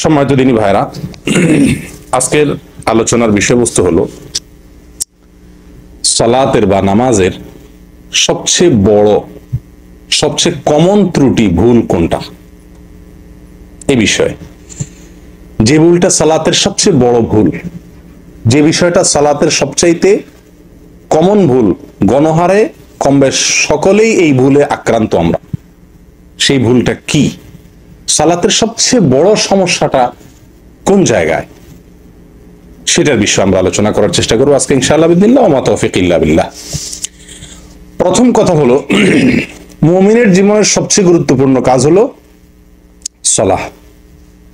সম্মানিত দিনী ভাইরা, আজকের আলোচনার বিষয়বস্তু হলো সালাতের বা নামাজের সবচেয়ে বড়, সবচেয়ে কমন ত্রুটি ভুল কোনটা, এই বিষয়ে। যে ভুলটা সালাতের সবচেয়ে বড় ভুল, যে বিষয়টা সালাতের সবচাইতে কমন ভুল, গণহারে কমবেশ সকলেই এই ভুলে আক্রান্ত আমরা, সেই ভুলটা কি? সালাতের সবচেয়ে বড় সমস্যাটা কোন জায়গায়, সেটার বিষয়ে আমরা আলোচনা করার চেষ্টা করবো আজকে ইনশাআল্লাহ বিদিল্লাহ ওয়া মা তৌফিক ইল্লা বিল্লাহ। প্রথম কথা হলো, মুমিনের জীবনের সবচেয়ে গুরুত্বপূর্ণ কাজ হলো সালাহ।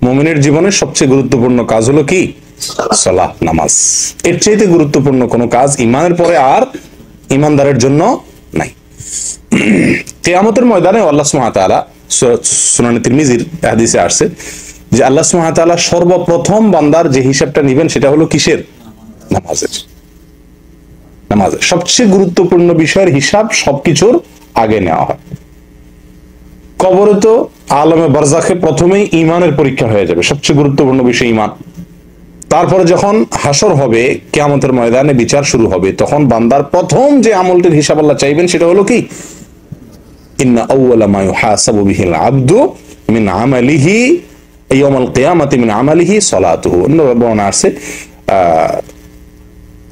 মুমিনের জীবনের সবচেয়ে গুরুত্বপূর্ণ কাজ হলো কি? সালাহ, নামাজ। এর চাইতে গুরুত্বপূর্ণ কোনো কাজ ইমানের পরে আর ইমানদারের জন্য নাই। কিয়ামতের ময়দানে আল্লাহ সুবহানাহু ওয়া তাআলা, সুনানে তিরমিজির হাদিসে আসছে যে আল্লাহ সুবহানাহু ওয়া তাআলা সর্বপ্রথম বান্দার যে হিসাবটা নেবেন সেটা হলো কিসের? নামাজের। নামাজের সবচেয়ে গুরুত্বপূর্ণ বিষয়ের হিসাব সবকিছুর আগে নেওয়া হয়। কবরে তো আলমে বারজাখে প্রথমেই ইমানের পরীক্ষা হয়ে যাবে, সবচেয়ে গুরুত্বপূর্ণ বিষয় ইমান। তারপরে যখন হাসর হবে, কিয়ামতের ময়দানে বিচার শুরু হবে, তখন বান্দার প্রথম যে আমলটির হিসাব আল্লাহ চাইবেন সেটা হলো কি? ইন্না আউওয়ালা মা ইউহাসাবু বিহিল আবদু মিন আমালিহি ইয়াউমাল কিয়ামাতি মিন আমালিহি সালাতুহু। অন্য বর্ণনা আছে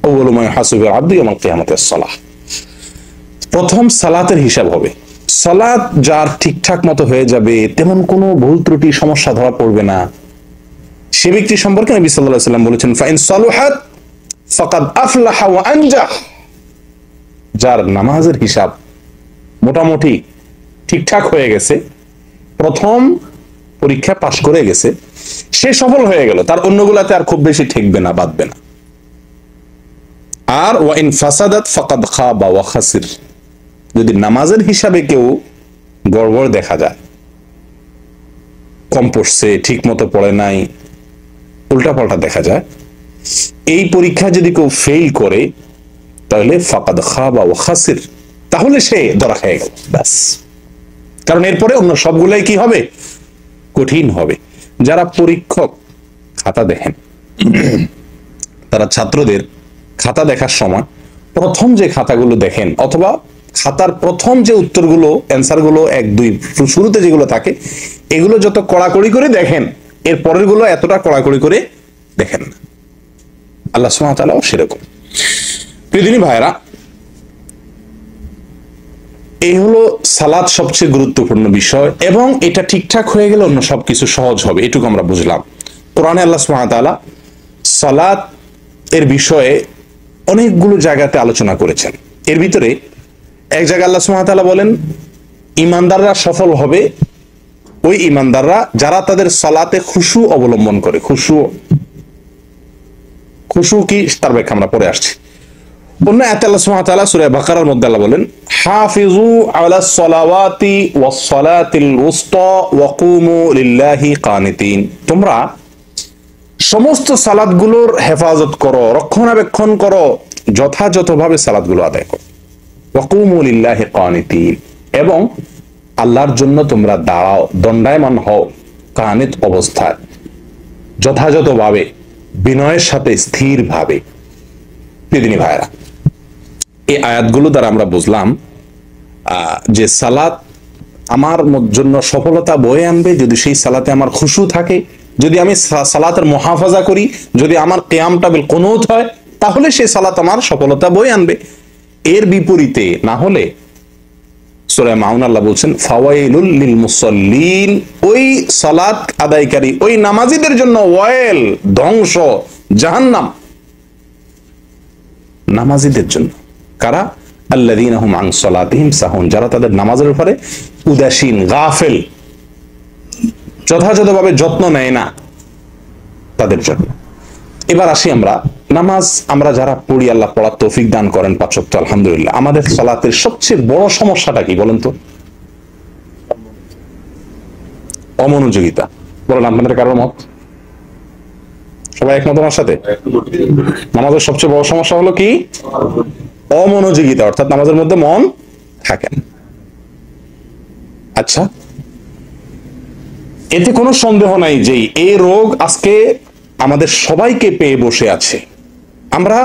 আউওয়ালু মা ইউহাসাবু বিহিল আবদু ইয়াউমাল কিয়ামাতি আস-সালাহ। প্রথম সালাতের হিসাব হবে। সালাত যার ঠিকঠাক মতো হয়ে যাবে, তেমন কোনো ভুল ত্রুটি সমস্যা ধরা পড়বে না, সে ব্যক্তি সম্পর্কে নবী সাল্লাল্লাহু আলাইহি ওয়াসাল্লাম বলেছেন ফাইন সালুহাত ফাকাদ আফলাহা ওয়া আনজাহ। যার নামাজের হিসাব মোটামুটি ঠিকঠাক হয়ে গেছে, প্রথম পরীক্ষা পাশ করে গেছে, সে সফল হয়ে গেল, তার অন্যগুলাতে আর খুব বেশি ঠেকবে না, বাঁধবে না। আর ওয়া ইন ফাসাদাত ফাকাদ খাবা ওয়া খাসির। যদি নামাজের হিসাবে কেউ গড়বড় দেখা যায়, কম পড়ছে, ঠিক মতো পড়ে নাই, উল্টা পাল্টা দেখা যায়, এই পরীক্ষা যদি কেউ ফেল করে, তাহলে ফাকাদ খাবা ওয়া খাসির, তাহলে সে ধরা খেয়ে গেল, ব্যাস। কারণ এরপরে অন্য সবগুলাই কি হবে? কঠিন হবে। যারা পরীক্ষক খাতা দেখেন, তারা ছাত্রদের খাতা দেখার সময় প্রথম যে খাতাগুলো দেখেন, অথবা খাতার প্রথম যে উত্তরগুলো, অ্যান্সারগুলো 1, 2 শুরুতে যেগুলো থাকে, এগুলো যত কড়াকড়ি করে দেখেন, এর পরের গুলো এতটা কড়াকড়ি করে দেখেন না। আল্লাহ সুবহানাহু ওয়া তাআলা সেরকম। প্রিয় দিনী ভাইরা, এই হলো সালাত সবচেয়ে গুরুত্বপূর্ণ বিষয়, এবং এটা ঠিকঠাক হয়ে গেলে অন্য সবকিছু সহজ হবে, এটুকু আমরা বুঝলাম। কোরআনে আল্লাহ সুবহানাহু ওয়া তাআলা সালাত এর বিষয়ে অনেকগুলো জায়গাতে আলোচনা করেছেন। এর ভিতরে এক জায়গায় আল্লাহ সুবহানাহু ওয়া তাআলা বলেন, ইমানদাররা সফল হবে ওই ইমানদাররা যারা তাদের সালাতে খুশু অবলম্বন করে। খুশু কি, তার ব্যাখ্যা আমরা পরে আসছি। অন্য আয়াতে আল্লাহ সুবহানাহু ওয়া তাআলা সূরা বাকারার মধ্যে আল্লাহ বলেন, হাফিজু আলাস সালাওয়াতি ওয়াস সালাতিল উসতা ওয়া কুমু লিল্লাহি কানিতিন। তোমরা সমস্ত সালাতগুলোর হেফাজত করো, রক্ষণাবেক্ষণ করো, যথাযথভাবে সালাতগুলো আদায় করো। ওয়া কুমু লিল্লাহি কানিতিন, এবং আল্লাহর জন্য তোমরা দাঁড়াও, দণ্ডায়মান হও, কানিত অবস্থায়, যথাযথভাবে, বিনয়ের সাথে, স্থিরভাবে। প্রিয় ভাইরা, এই আয়াতগুলো দ্বারা আমরা বুঝলাম যে সালাত আমার জন্য সফলতা বয়ে আনবে যদি সেই সালাতে আমার খুশু থাকে, যদি আমি সালাতের মুহাফাজা করি, যদি আমার কিয়ামটা বিল কুনুত হয়, তাহলে সেই সালাত আমার সফলতা বয়ে আনবে। এর বিপরীতে না হলে, সূরা মাউন আল্লাহ বলছেন ফাওয়াইলুল লিল মুসাল্লিন, ওই সালাত আদায়কারী, ওই নামাজীদের জন্য ওয়াইল, ধ্বংস, জাহান্নাম নামাজীদের জন্য। কারা? আল্লাযীনা হুম আন সালাতিহিম সাহুন, যারা তাদের নামাজের উপরে উদাসীন, গাফেল, যথাযথভাবে যত্ন নেয় না, তাদের জন্য। এবার আসি আমরা নামাজ, আমরা যারা পড়ি, আল্লাহ পড়ার তৌফিক দান করেন 5 ওয়াক্ত, আলহামদুলিল্লাহ। আমাদের সালাতের সবচেয়ে বড় সমস্যাটা কি বলেন তো? অমনোযোগিতা। বলেন আপনাদের কারোর মত? সবাই একমত আমার সাথে? নামাজের সবচেয়ে বড় সমস্যা হলো কি? অমনোযোগিতা, অর্থাৎ নামাজের মধ্যে মন থাকে না। আচ্ছা, এতে কোনো সন্দেহ নাই যে এই রোগ আজকে আমাদের সবাইকে পেয়ে বসে আছে। আমরা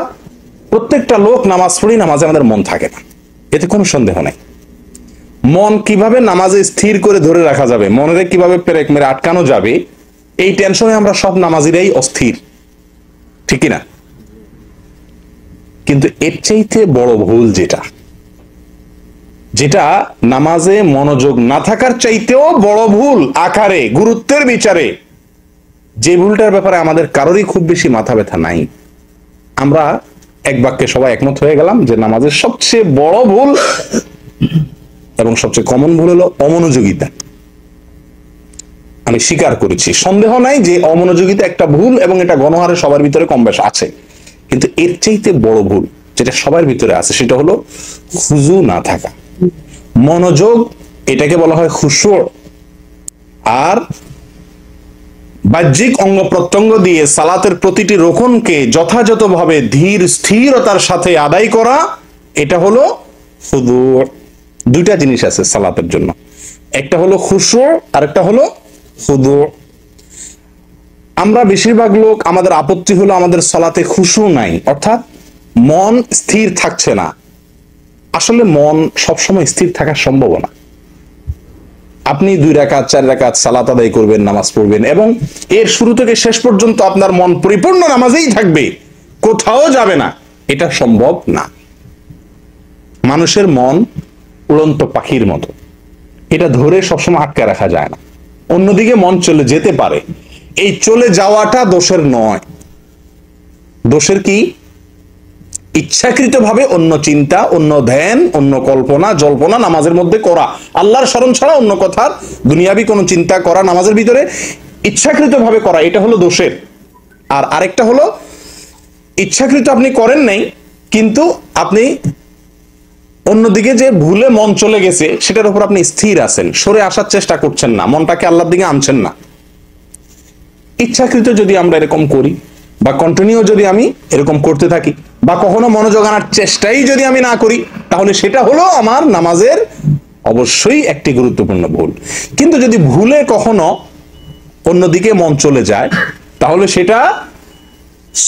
প্রত্যেকটা লোক নামাজ পড়ি, নামাজে আমাদের মন থাকে না, এতে কোনো সন্দেহ নাই। মন কিভাবে নামাজে স্থির করে ধরে রাখা যাবে, মনের কিভাবে পেরেক মেরে আটকানো যাবে, এই টেনশনে আমরা সব নামাজিরাই অস্থির, ঠিক না? কিন্তু এর চাইতে বড় ভুল যেটা নামাজে মনোযোগ না থাকার চাইতেও বড় ভুল আকারে, গুরুত্বের বিচারে, যে ভুলটার ব্যাপারে আমাদের কারোরই খুব বেশি মাথা ব্যথা নাই, আমরা এক বাক্যে সবাই একমত হয়ে গেলাম যে নামাজের সবচেয়ে বড় ভুল এবং সবচেয়ে কমন ভুল হলো অমনোযোগিতা। আমি স্বীকার করেছি, সন্দেহ নাই যে অমনোযোগিতা একটা ভুল এবং এটা গণহারে সবার ভিতরে কম বেশ আছে। কিন্তু এর চাইতে বড় ভুল যেটা সবার ভিতরে আছে সেটা হলো খুজু না থাকা, মনোযোগ, এটাকে বলা হয় খুশু। আর বাহ্যিক অঙ্গ প্রত্যঙ্গ দিয়ে সালাতের প্রতিটি রোকনকে যথাযথভাবে ধীর স্থিরতার সাথে আদায় করা, এটা হলো খুদু। দুইটা জিনিস আছে সালাতের জন্য, একটা হলো খুশু আর একটা হলো খুদু। আমরা বেশিরভাগ লোক, আমাদের আপত্তি হলো আমাদের সালাতে খুশু নাই, অর্থাৎ মন স্থির থাকছে না। আসলে মন সবসময় স্থির থাকা সম্ভব না। আপনি 2 রাকাত 4 রাকাত সালাত আদায় করবেন, নামাজ পড়বেন এবং এর শুরু থেকে শেষ পর্যন্ত আপনার মন পরিপূর্ণ নামাজেই থাকবে, কোথাও যাবে না, এটা সম্ভব না। মানুষের মন উড়ন্ত পাখির মতো, এটা ধরে সবসময় আটকে রাখা যায় না, অন্যদিকে মন চলে যেতে পারে। এই চলে যাওয়াটা দোষের নয়। দোষের কি? ইচ্ছাকৃতভাবে অন্য চিন্তা, অন্য ধ্যান, অন্য কল্পনা জল্পনা নামাজের মধ্যে করা, আল্লাহর স্মরণ ছাড়া অন্য কথার দুনিয়াবি কোনো চিন্তা করা নামাজের ভিতরে ইচ্ছাকৃতভাবে করা, এটা হলো দোষের। আর আরেকটা হলো ইচ্ছাকৃত আপনি করেন নাই, কিন্তু আপনি অন্যদিকে যে ভুলে মন চলে গেছে সেটার উপর আপনি স্থির আছেন, সরে আসার চেষ্টা করছেন না, মনটাকে আল্লাহর দিকে আনছেন না। ইচ্ছাকৃত যদি আমরা এরকম করি বা কন্টিনিউ যদি আমি এরকম করতে থাকি বা কখনো মনোযোগ আনার চেষ্টাই যদি আমি না করি, তাহলে সেটা হলো আমার নামাজের অবশ্যই একটি গুরুত্বপূর্ণ ভুল। কিন্তু যদি ভুলে কখনো অন্যদিকে মন চলে যায়, তাহলে সেটা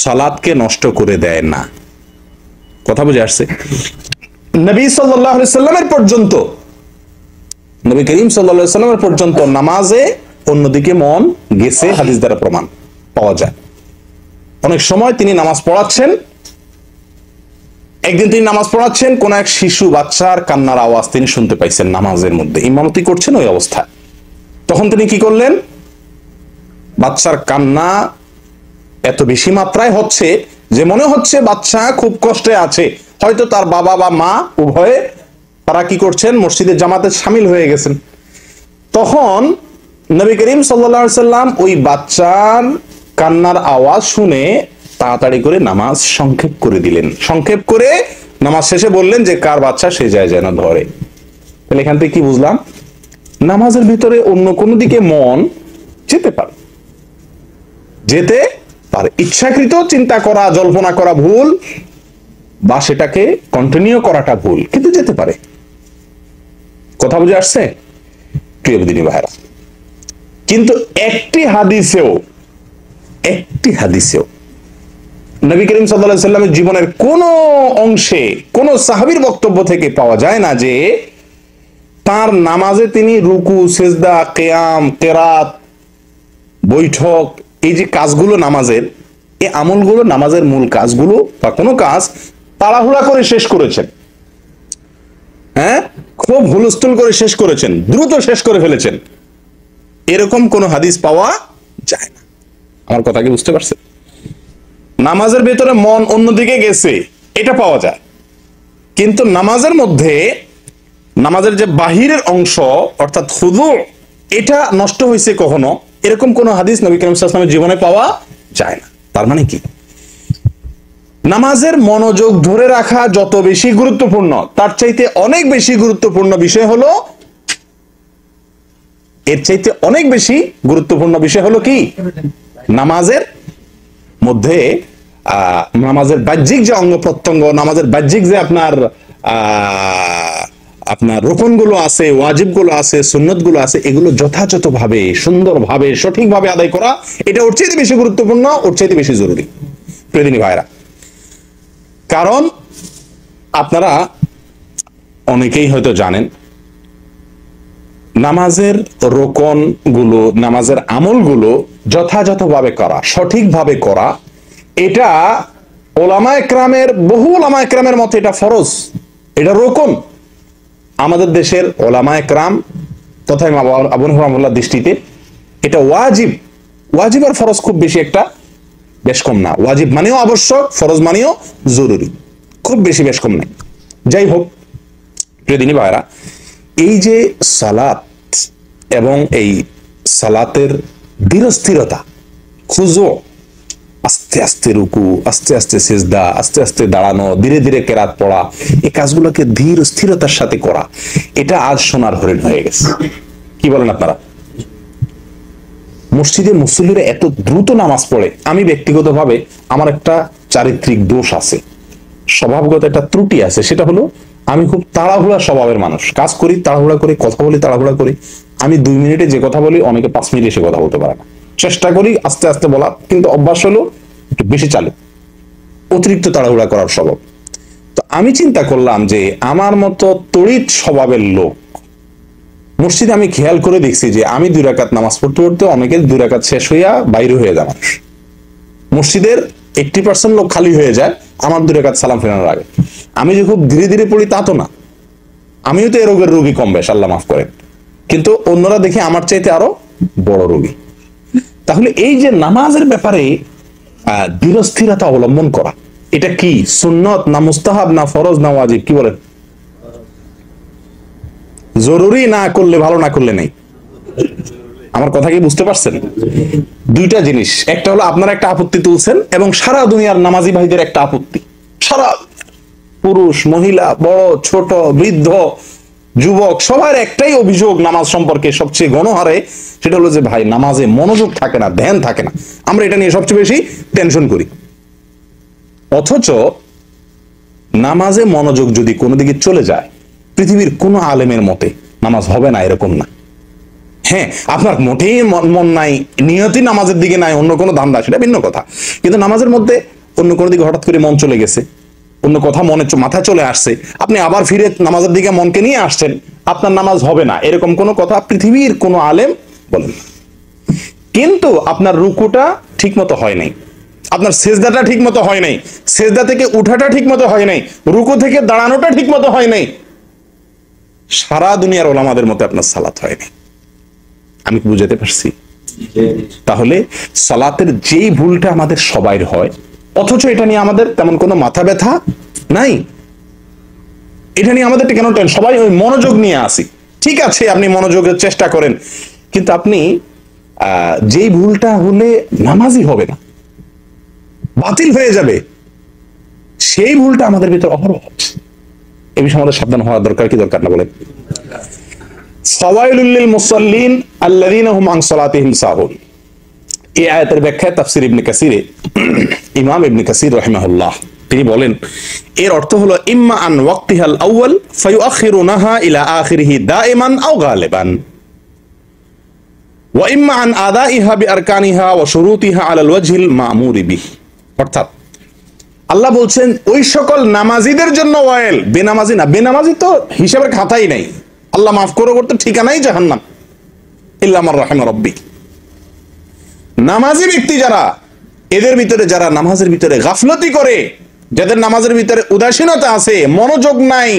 সালাতকে নষ্ট করে দেয় না। কথা বুঝে আসছে? নবী সাল্লাল্লাহু আলাইহি সাল্লামের পর্যন্ত, নবী করিম সাল্লাল্লাহু আলাইহি সাল্লামের পর্যন্ত নামাজে অন্যদিকে মন গেছে, হাদিস দ্বারা প্রমাণ পাওয়া যায়। অনেক সময় তিনি নামাজ পড়াচ্ছেন, একদিন তিনি নামাজ পড়াচ্ছেন, কোন এক শিশু বাচ্চার কান্নার আওয়াজ তিনি শুনতে পাইছেন নামাজের মধ্যে, ইমামতি করছেন ওই অবস্থায়। তখন তিনি কি করলেন? বাচ্চার কান্না এত বেশি মাত্রায় হচ্ছে যে মনে হচ্ছে বাচ্চা খুব কষ্টে আছে, হয়তো তার বাবা বা মা উভয়ে তারা কি করছেন, মসজিদের জামাতে শামিল হয়ে গেছেন। তখন নবী করিম সাল্লাল্লাহু আলাইহি সাল্লাম ওই বাচ্চার কান্নার আওয়াজ শুনে তাড়াতাড়ি করে নামাজ সংক্ষেপ করে দিলেন। সংক্ষেপ করে নামাজ শেষে বললেন যে কার বাচ্চা সে যায় যেন ধরে। তাহলে এখান থেকে কি বুঝলাম? নামাজের ভিতরে অন্য কোনো দিকে মন যেতে পারে, যেতে পারে। ইচ্ছাকৃত চিন্তা করা, জল্পনা করা ভুল, বা সেটাকে কন্টিনিউ করাটা ভুল, কিন্তু যেতে পারে। কথা বুঝে আসছে প্রিয় দিনী ভাইরা? কিন্তু একটি হাদিসেও নবী করিম সাল্লাল্লাহু আলাইহি সাল্লামের জীবনের কোন অংশে কোন সাহাবীর বক্তব্য থেকে পাওয়া যায় না যে তার নামাজে তিনি রুকু, সিজদা, কিয়াম, কিরাত, বৈঠক, এই যে কাজগুলো নামাজের, এই আমলগুলো, নামাজের মূল কাজগুলো বা কোনো কাজ তাড়াহুড়া করে শেষ করেছেন, হ্যাঁ, খুব হুলস্থুল করে শেষ করেছেন, দ্রুত শেষ করে ফেলেছেন, এরকম কোন হাদিস পাওয়া যায় না। আমার কথা কি বুঝতে পারছেন? নামাজের ভেতরে মন অন্যদিকে গেছে এটা পাওয়া যায়, কিন্তু নামাজের মধ্যে নামাজের যে বাহিরের অংশ অর্থাৎ খুদু, এটা নষ্ট হয়েছে কখনো, এরকম কোন হাদিস নবী করিম সাল্লাল্লাহু আলাইহি ওয়াসাল্লামের জীবনে পাওয়া যায় না। তার মানে কি? নামাজের মনোযোগ ধরে রাখা যত বেশি গুরুত্বপূর্ণ, তার চাইতে অনেক বেশি গুরুত্বপূর্ণ বিষয় হলো, এর চাইতে অনেক বেশি গুরুত্বপূর্ণ বিষয় হলো কি? নামাজের মধ্যে নামাজের বাহ্যিক যে অঙ্গ প্রত্যঙ্গ, নামাজের বাহ্যিক যে আপনার আপনার রোকন গুলো আছে, ওয়াজিব গুলো আছে, সুন্নত গুলো আছে, এগুলো যথাযথভাবে সুন্দরভাবে সঠিকভাবে আদায় করা, এটা ওর চাইতে বেশি গুরুত্বপূর্ণ, ওর চাইতে বেশি জরুরি প্রিয়দিনী ভাইরা। কারণ আপনারা অনেকেই হয়তো জানেন নামাজের রোকন গুলো, নামাজের আমলগুলো যথাযথভাবে করা, সঠিকভাবে করা, এটা ওলামায়ে কেরামের, বহু ওলামায়ে কেরামের মতে এটা ফরজ, এটা রোকন। আমাদের দেশের ওলামায়ে কেরাম তথা ইমাম আবু হানিফা রাহিমাহুল্লাহর দৃষ্টিতে এটা ওয়াজিব। ওয়াজিব আর ফরজ খুব বেশি একটা বেশ কম না, ওয়াজিব মানেও আবশ্যক, ফরজ মানেও জরুরি, খুব বেশি বেশ কম নাই। যাই হোক প্রিয়দিনী ভাইরা, এই যে সালাত এবং এই সালাতের ধীরস্থিরতা, খুজু, আস্তে আস্তে রুকু, আস্তে আস্তে সিজদা, আস্তে আস্তে দাঁড়ানো, ধীরে ধীরে কেরাত পড়া, এই কাজগুলোকে ধীর স্থিরতার সাথে করা, এটা আজ সোনার হরিণ হয়ে গেছে। কি বলেন আপনারা? মসজিদে মুসল্লিরা এত দ্রুত নামাজ পড়ে। আমি ব্যক্তিগতভাবে আমার একটা চারিত্রিক দোষ আছে, স্বভাবগত একটা ত্রুটি আছে, সেটা হলো আমি খুব তাড়াহুড়া স্বভাবের মানুষ। কাজ করি তাড়াহুড়া করি, কথা বলি তাড়াহুড়া করি। আমি 2 মিনিটে যে কথা বলি অনেকে 5 মিনিটে সে কথা বলতে পারে না। চেষ্টা করি আস্তে আস্তে বলা, কিন্তু অভ্যাস হলো একটু বেশি চালু, অতিরিক্ত তাড়াহুড়া করার স্বভাব। তো আমি চিন্তা করলাম যে আমার মতো তড়িৎ স্বভাবের লোক মসজিদে আমি খেয়াল করে দেখছি যে আমি 2 রাকাত নামাজ পড়তে পড়তে অনেকের 2 রাকাত শেষ হইয়া বাইরে হয়ে যায় মানুষ। মসজিদের 80% লোক খালি হয়ে যায় আমার 2 রাকাত সালাম ফেরানোর আগে। আমি যে খুব ধীরে ধীরে পড়ি তা তো না, আমিও তো এ রোগের রোগী কম বেশ, আল্লাহ মাফ করেন, কিন্তু অন্যরা দেখি আমার চাইতে আরো বড় রোগী। তাহলে এই যে নামাজের ব্যাপারে ধীরস্থিরতা অবলম্বন করা, এটা কি সুন্নত না মুস্তাহাব না ফরজ না ওয়াজিব? কি বলেন? জরুরি না করলে ভালো, না করলে নেই? আমার কথা কি বুঝতে পারছেন? দুইটা জিনিস, একটা হলো আপনারা একটা আপত্তি তুলছেন এবং সারা দুনিয়ার নামাজি ভাইদের একটা আপত্তি, সারা পুরুষ মহিলা বড় ছোট বৃদ্ধ যুবক সবার একটাই অভিযোগ নামাজ সম্পর্কে সবচেয়ে গণহারে, সেটা হলো যে ভাই নামাজে মনোযোগ থাকে না, ধ্যান থাকে না। আমরা এটা নিয়ে সবচেয়ে বেশি টেনশন করি। অথচ নামাজে মনোযোগ যদি কোনো দিকে চলে যায়, পৃথিবীর কোনো আলেমের মতে নামাজ হবে না এরকম না। হ্যাঁ, আপনার মোটেই মন নাই, নিয়তি নামাজের দিকে নাই, অন্য কোনো ধান্দা, সেটা ভিন্ন কথা। কিন্তু নামাজের মধ্যে অন্য কোনো দিকে হঠাৎ করে মন চলে গেছে, অন্য কথা মাথায় চলে আসছে, আপনি আবার ফিরে নামাজের দিকে মনকে নিয়ে আসছেন, আপনার নামাজ হবে না, এরকম কোনো কথা পৃথিবীর কোনো আলেম বলেন না। কিন্তু আপনার রুকুটা ঠিক মতো হয় নাই, আপনার সেজদাটা ঠিক মতো হয় নাই, সেজদা থেকে উঠাটা ঠিক মতো হয় নাই, রুকু থেকে দাঁড়ানোটা ঠিক মতো হয় নাই, সারা দুনিয়ার ওলামাদের মতে আপনার সালাত হয় নাই। আমি বুঝাতে পারছি? তাহলে সালাতের যেই ভুলটা আমাদের সবাই হয়, অথচ এটা নিয়ে আমাদের তেমন কোনো মাথা ব্যথা নাই, এটা নিয়ে আমাদের কেন টেনশন? সবাই ওই মনোযোগ নিয়ে আসি। ঠিক আছে, আপনি মনোযোগের চেষ্টা করেন, কিন্তু আপনি যেই ভুলটা হলে নামাজই হবে না, বাতিল হয়ে যাবে, সেই ভুলটা আমাদের ভিতর অহরহ হচ্ছে। এই বিষয়ে আমাদের সাবধান হওয়া দরকার, কি দরকার না বলেন? ফাওয়াইলুল লিল মুসাল্লিন আল্লাযীনা হুম আন সালাতিহিম সাহুন। এই আয়াতের ব্যাখ্যায় তাফসীর ইবনে কাসিরে ইমাম ইবনে কাসির রাহিমাহুল্লাহ তিনি বলেন, এর অর্থ হলো ইম্মা আন ওয়াক্তিহাল আউয়াল ফায়ুআখিরুনাহা ইলা আখিরিহি দাইমান আও গালিবান ওয়া ইম্মা আন আদাইহা বিআরকানিহা ওয়া শুরুতিহা আলাল ওয়াজহিল মা'মুরি বিহি। অর্থাৎ আল্লাহ বলছেন ওই সকল নামাজীদের জন্য ওয়াইল, বেনামাজি না। বেনামাজি তো হিসাবের খাতাই নাই, আল্লাহ মাফ করতে ঠিকানাই জাহান্নাম, ইল্লা মান রাহিমা রাব্বি। নামাজি ব্যক্তি যারা, এদের ভিতরে যারা নামাজের ভিতরে গাফলতি করে, যাদের নামাজের ভিতরে উদাসীনতা আছে, মনোযোগ নাই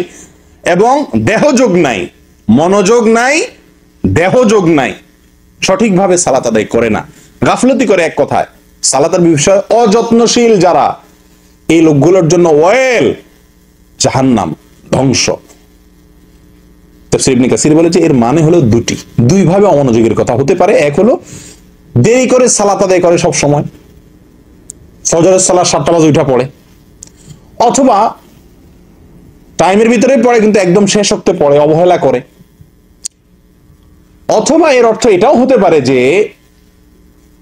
এবং দেহযোগ নাই, মনোযোগ নাই দেহযোগ নাই, সঠিকভাবে সালাত আদায় করে না, গাফলতি করে, এক কথায় সালাতের বিষয়ে অযত্নশীল যারা, এই লোকগুলোর জন্য ওয়াইল, জাহান্নাম, ধ্বংস। তাফসীর ইবনে কাসির বলেছে এর মানে হলো দুটি, দুই ভাবে অমনোযোগের কথা হতে পারে। এক হলো দেরি করে সালাত আদায় করে, সব সময় ফজরের সালাত 7টা বাজে উঠা পড়ে, অথবা টাইমের ভিতরে পড়ে কিন্তু একদম শেষ ওয়াক্তে পড়ে, অবহেলা করে। অথবা এর অর্থ এটাও হতে পারে যে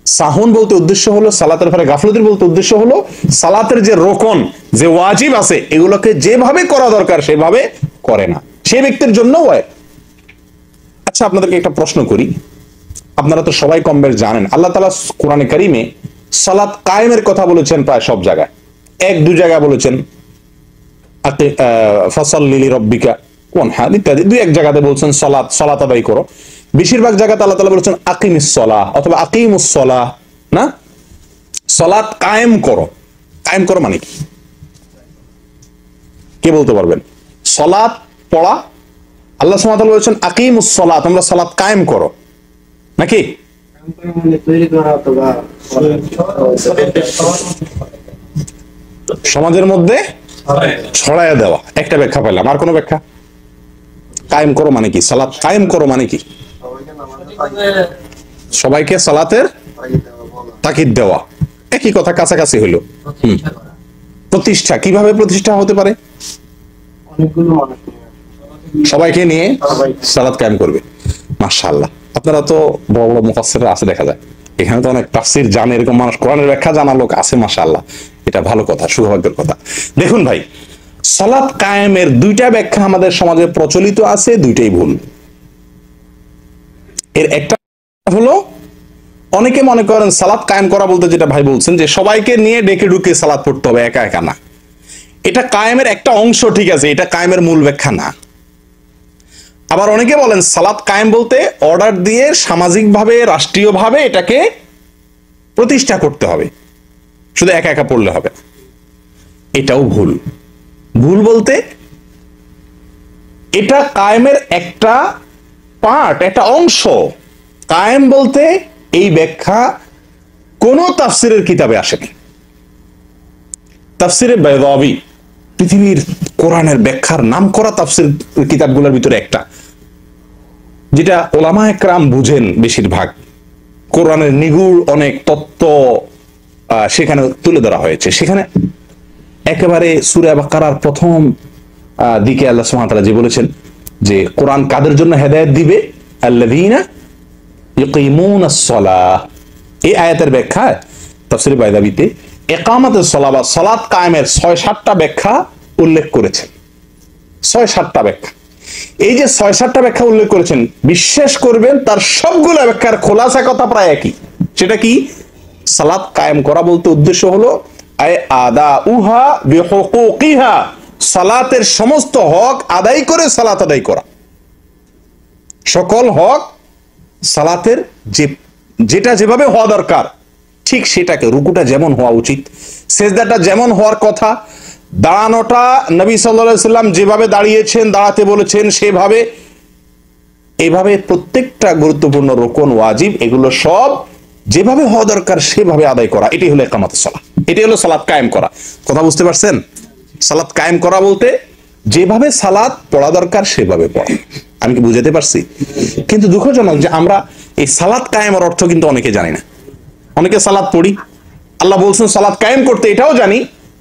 সাহুন বলতে উদ্দেশ্য হলো সালাতের পরে গাফলতির বলতে উদ্দেশ্য হলো সালাতের যে রোকন, যে ওয়াজিব আছে, এগুলোকে যেভাবে করা দরকার সেভাবে করে না, সে ব্যক্তির জন্য ওয়াজিব। আচ্ছা, আপনাদেরকে একটা প্রশ্ন করি, আপনারা তো সবাই কম বেশ জানেন আল্লাহ তাআলা কোরআনে কারিমে সালাত কায়েমের কথা বলেছেন প্রায় সব জায়গায়। এক দু জায়গায় বলেছেন ফাসাল্লি লিরাব্বিকা ওয়ানহার ইত্যাদি, দুই এক জায়গাতে বলছেন সালাত আদায় করো। বেশিরভাগ জায়গাতে আল্লাহ তাআলা বলেছেন আকিমিস সালাহ অথবা আকিমুস সালাহ, না? সালাত কায়েম করো। কায়েম করো মানে কি? কে বলতে পারবেন? সালাত পড়া, আল্লাহ সুবহানাহু ওয়া তাআলা বলেছেন আকিমুস সালাত, তোমরা সালাত কায়েম করো, নাকি? সমাজের মধ্যে ছড়ায়া দেওয়া, একটা ব্যাখ্যা পেলাম। আর কোন ব্যাখ্যা? কায়েম করো মানে কি? সালাত কায়েম করো মানে কি? সবাইকে সালাতের তাকিদ দেওয়া, একই কথা, কাছাকাছি হইলো। প্রতিষ্ঠা, কিভাবে প্রতিষ্ঠা হতে পারে? সবাইকে নিয়ে সালাত কায়েম করবে। মাশাআল্লাহ, আপনারা তো বড় বড় মুফাসসিররা আছে দেখা যায়, এখানে তো অনেক তাফসীর জানে, এরকম মানুষ, কোরআনের ব্যাখ্যা জানার লোক আছে, মাশাআল্লাহ, এটা ভালো কথা, সৌভাগ্যের কথা। দেখুন ভাই, সালাত কায়েমের দুইটা ব্যাখ্যা আমাদের সমাজে প্রচলিত আছে, দুইটাই ভুল। এর একটা হলো, অনেকে মনে করেন সালাত কায়েম করা বলতে যেটা ভাই বলছেন যে সবাইকে নিয়ে ডেকে ঢুকে সালাত পড়তে হবে, একা একা না। এটা কায়েমের একটা অংশ, ঠিক আছে, এটা কায়েমের মূল ব্যাখ্যা না। আবার অনেকে বলেন সালাত কায়েম বলতে অর্ডার দিয়ে সামাজিকভাবে, রাষ্ট্রীয়ভাবে এটাকে প্রতিষ্ঠা করতে হবে, শুধু একা একা পড়লে হবে। এটাও ভুল। ভুল বলতে এটা কায়েমের একটা পার্ট, একটা অংশ। কায়েম বলতে এই ব্যাখ্যা কোন তাফসিরের কিতাবে আসেনি। তাফসিরে বাইদাবী পৃথিবীর কোরআনের ব্যাখ্যার নামকরা তাফসির কিতাবগুলোর ভিতরে একটা, যেটা ওলামায়ে কেরাম বুঝেন বেশিরভাগ। কোরআনের নিগুড় অনেক তত্ত্ব সেখানে তুলে ধরা হয়েছে। সেখানে একেবারে সূরা বাকারার প্রথম দিকে আল্লাহ সুবহানাহু ওয়া তাআলা যে বলেছেন যে কোরআন কাদের জন্য হেদায়েত দিবে, আল্লাযীনা ইয়ুকিমুনাস সালাহ, এই আয়াতের ব্যাখ্যা তাফসীরে বাইদাবীতে ইকামাতুস সালাহ বা সালাত কায়েমের ৬-৭টা ব্যাখ্যা উল্লেখ করেছেন। ৬-৭টা ব্যাখ্যা। এই যে ৬-৭টা ব্যাখ্যা উল্লেখ করেছেন, বিশ্বাস করবেন তার সবগুলো ব্যাখ্যার খোলাসা কথা প্রায় একই। সেটা কি? সালাত কায়েম করা বলতে উদ্দেশ্য হলো আদাউহা বিহুকুকিহা, সালাতের সমস্ত হক আদায় করে সালাত আদায় করা। সকল হক সালাতের যেটা যেভাবে হওয়া দরকার ঠিক সেটাকে, রুকুটা যেমন হওয়া উচিত, সেজদাটা যেমন হওয়ার কথা, দাঁড়ানোটা নবী সাল্লাল্লাহু আলাইহি সাল্লাম যেভাবে দাঁড়িয়েছেন, দাঁড়াতে বলেছেন সেভাবে, এভাবে প্রত্যেকটা গুরুত্বপূর্ণ রুকুন, ওয়াজিব, এগুলো সব যেভাবে হওয়া দরকার সেভাবে আদায় করা, এটাই হলো ইকামাতুস সালাহ, এটাই হলো সালাত কায়েম করা। কথা বুঝতে পারছেন? সালাত কায়েম করা বলতে যেভাবে সালাত পড়া দরকার সেভাবে পড়া। আমি কি বুঝাতে পারছি? কিন্তু দুঃখজনক যে আমরা এই সালাত কায়েমের অর্থ কিন্তু অনেকে জানি না। অনেকে সালাত পড়ি, আল্লাহ বলছেন সালাত কায়েম করতে, এটাও জানি,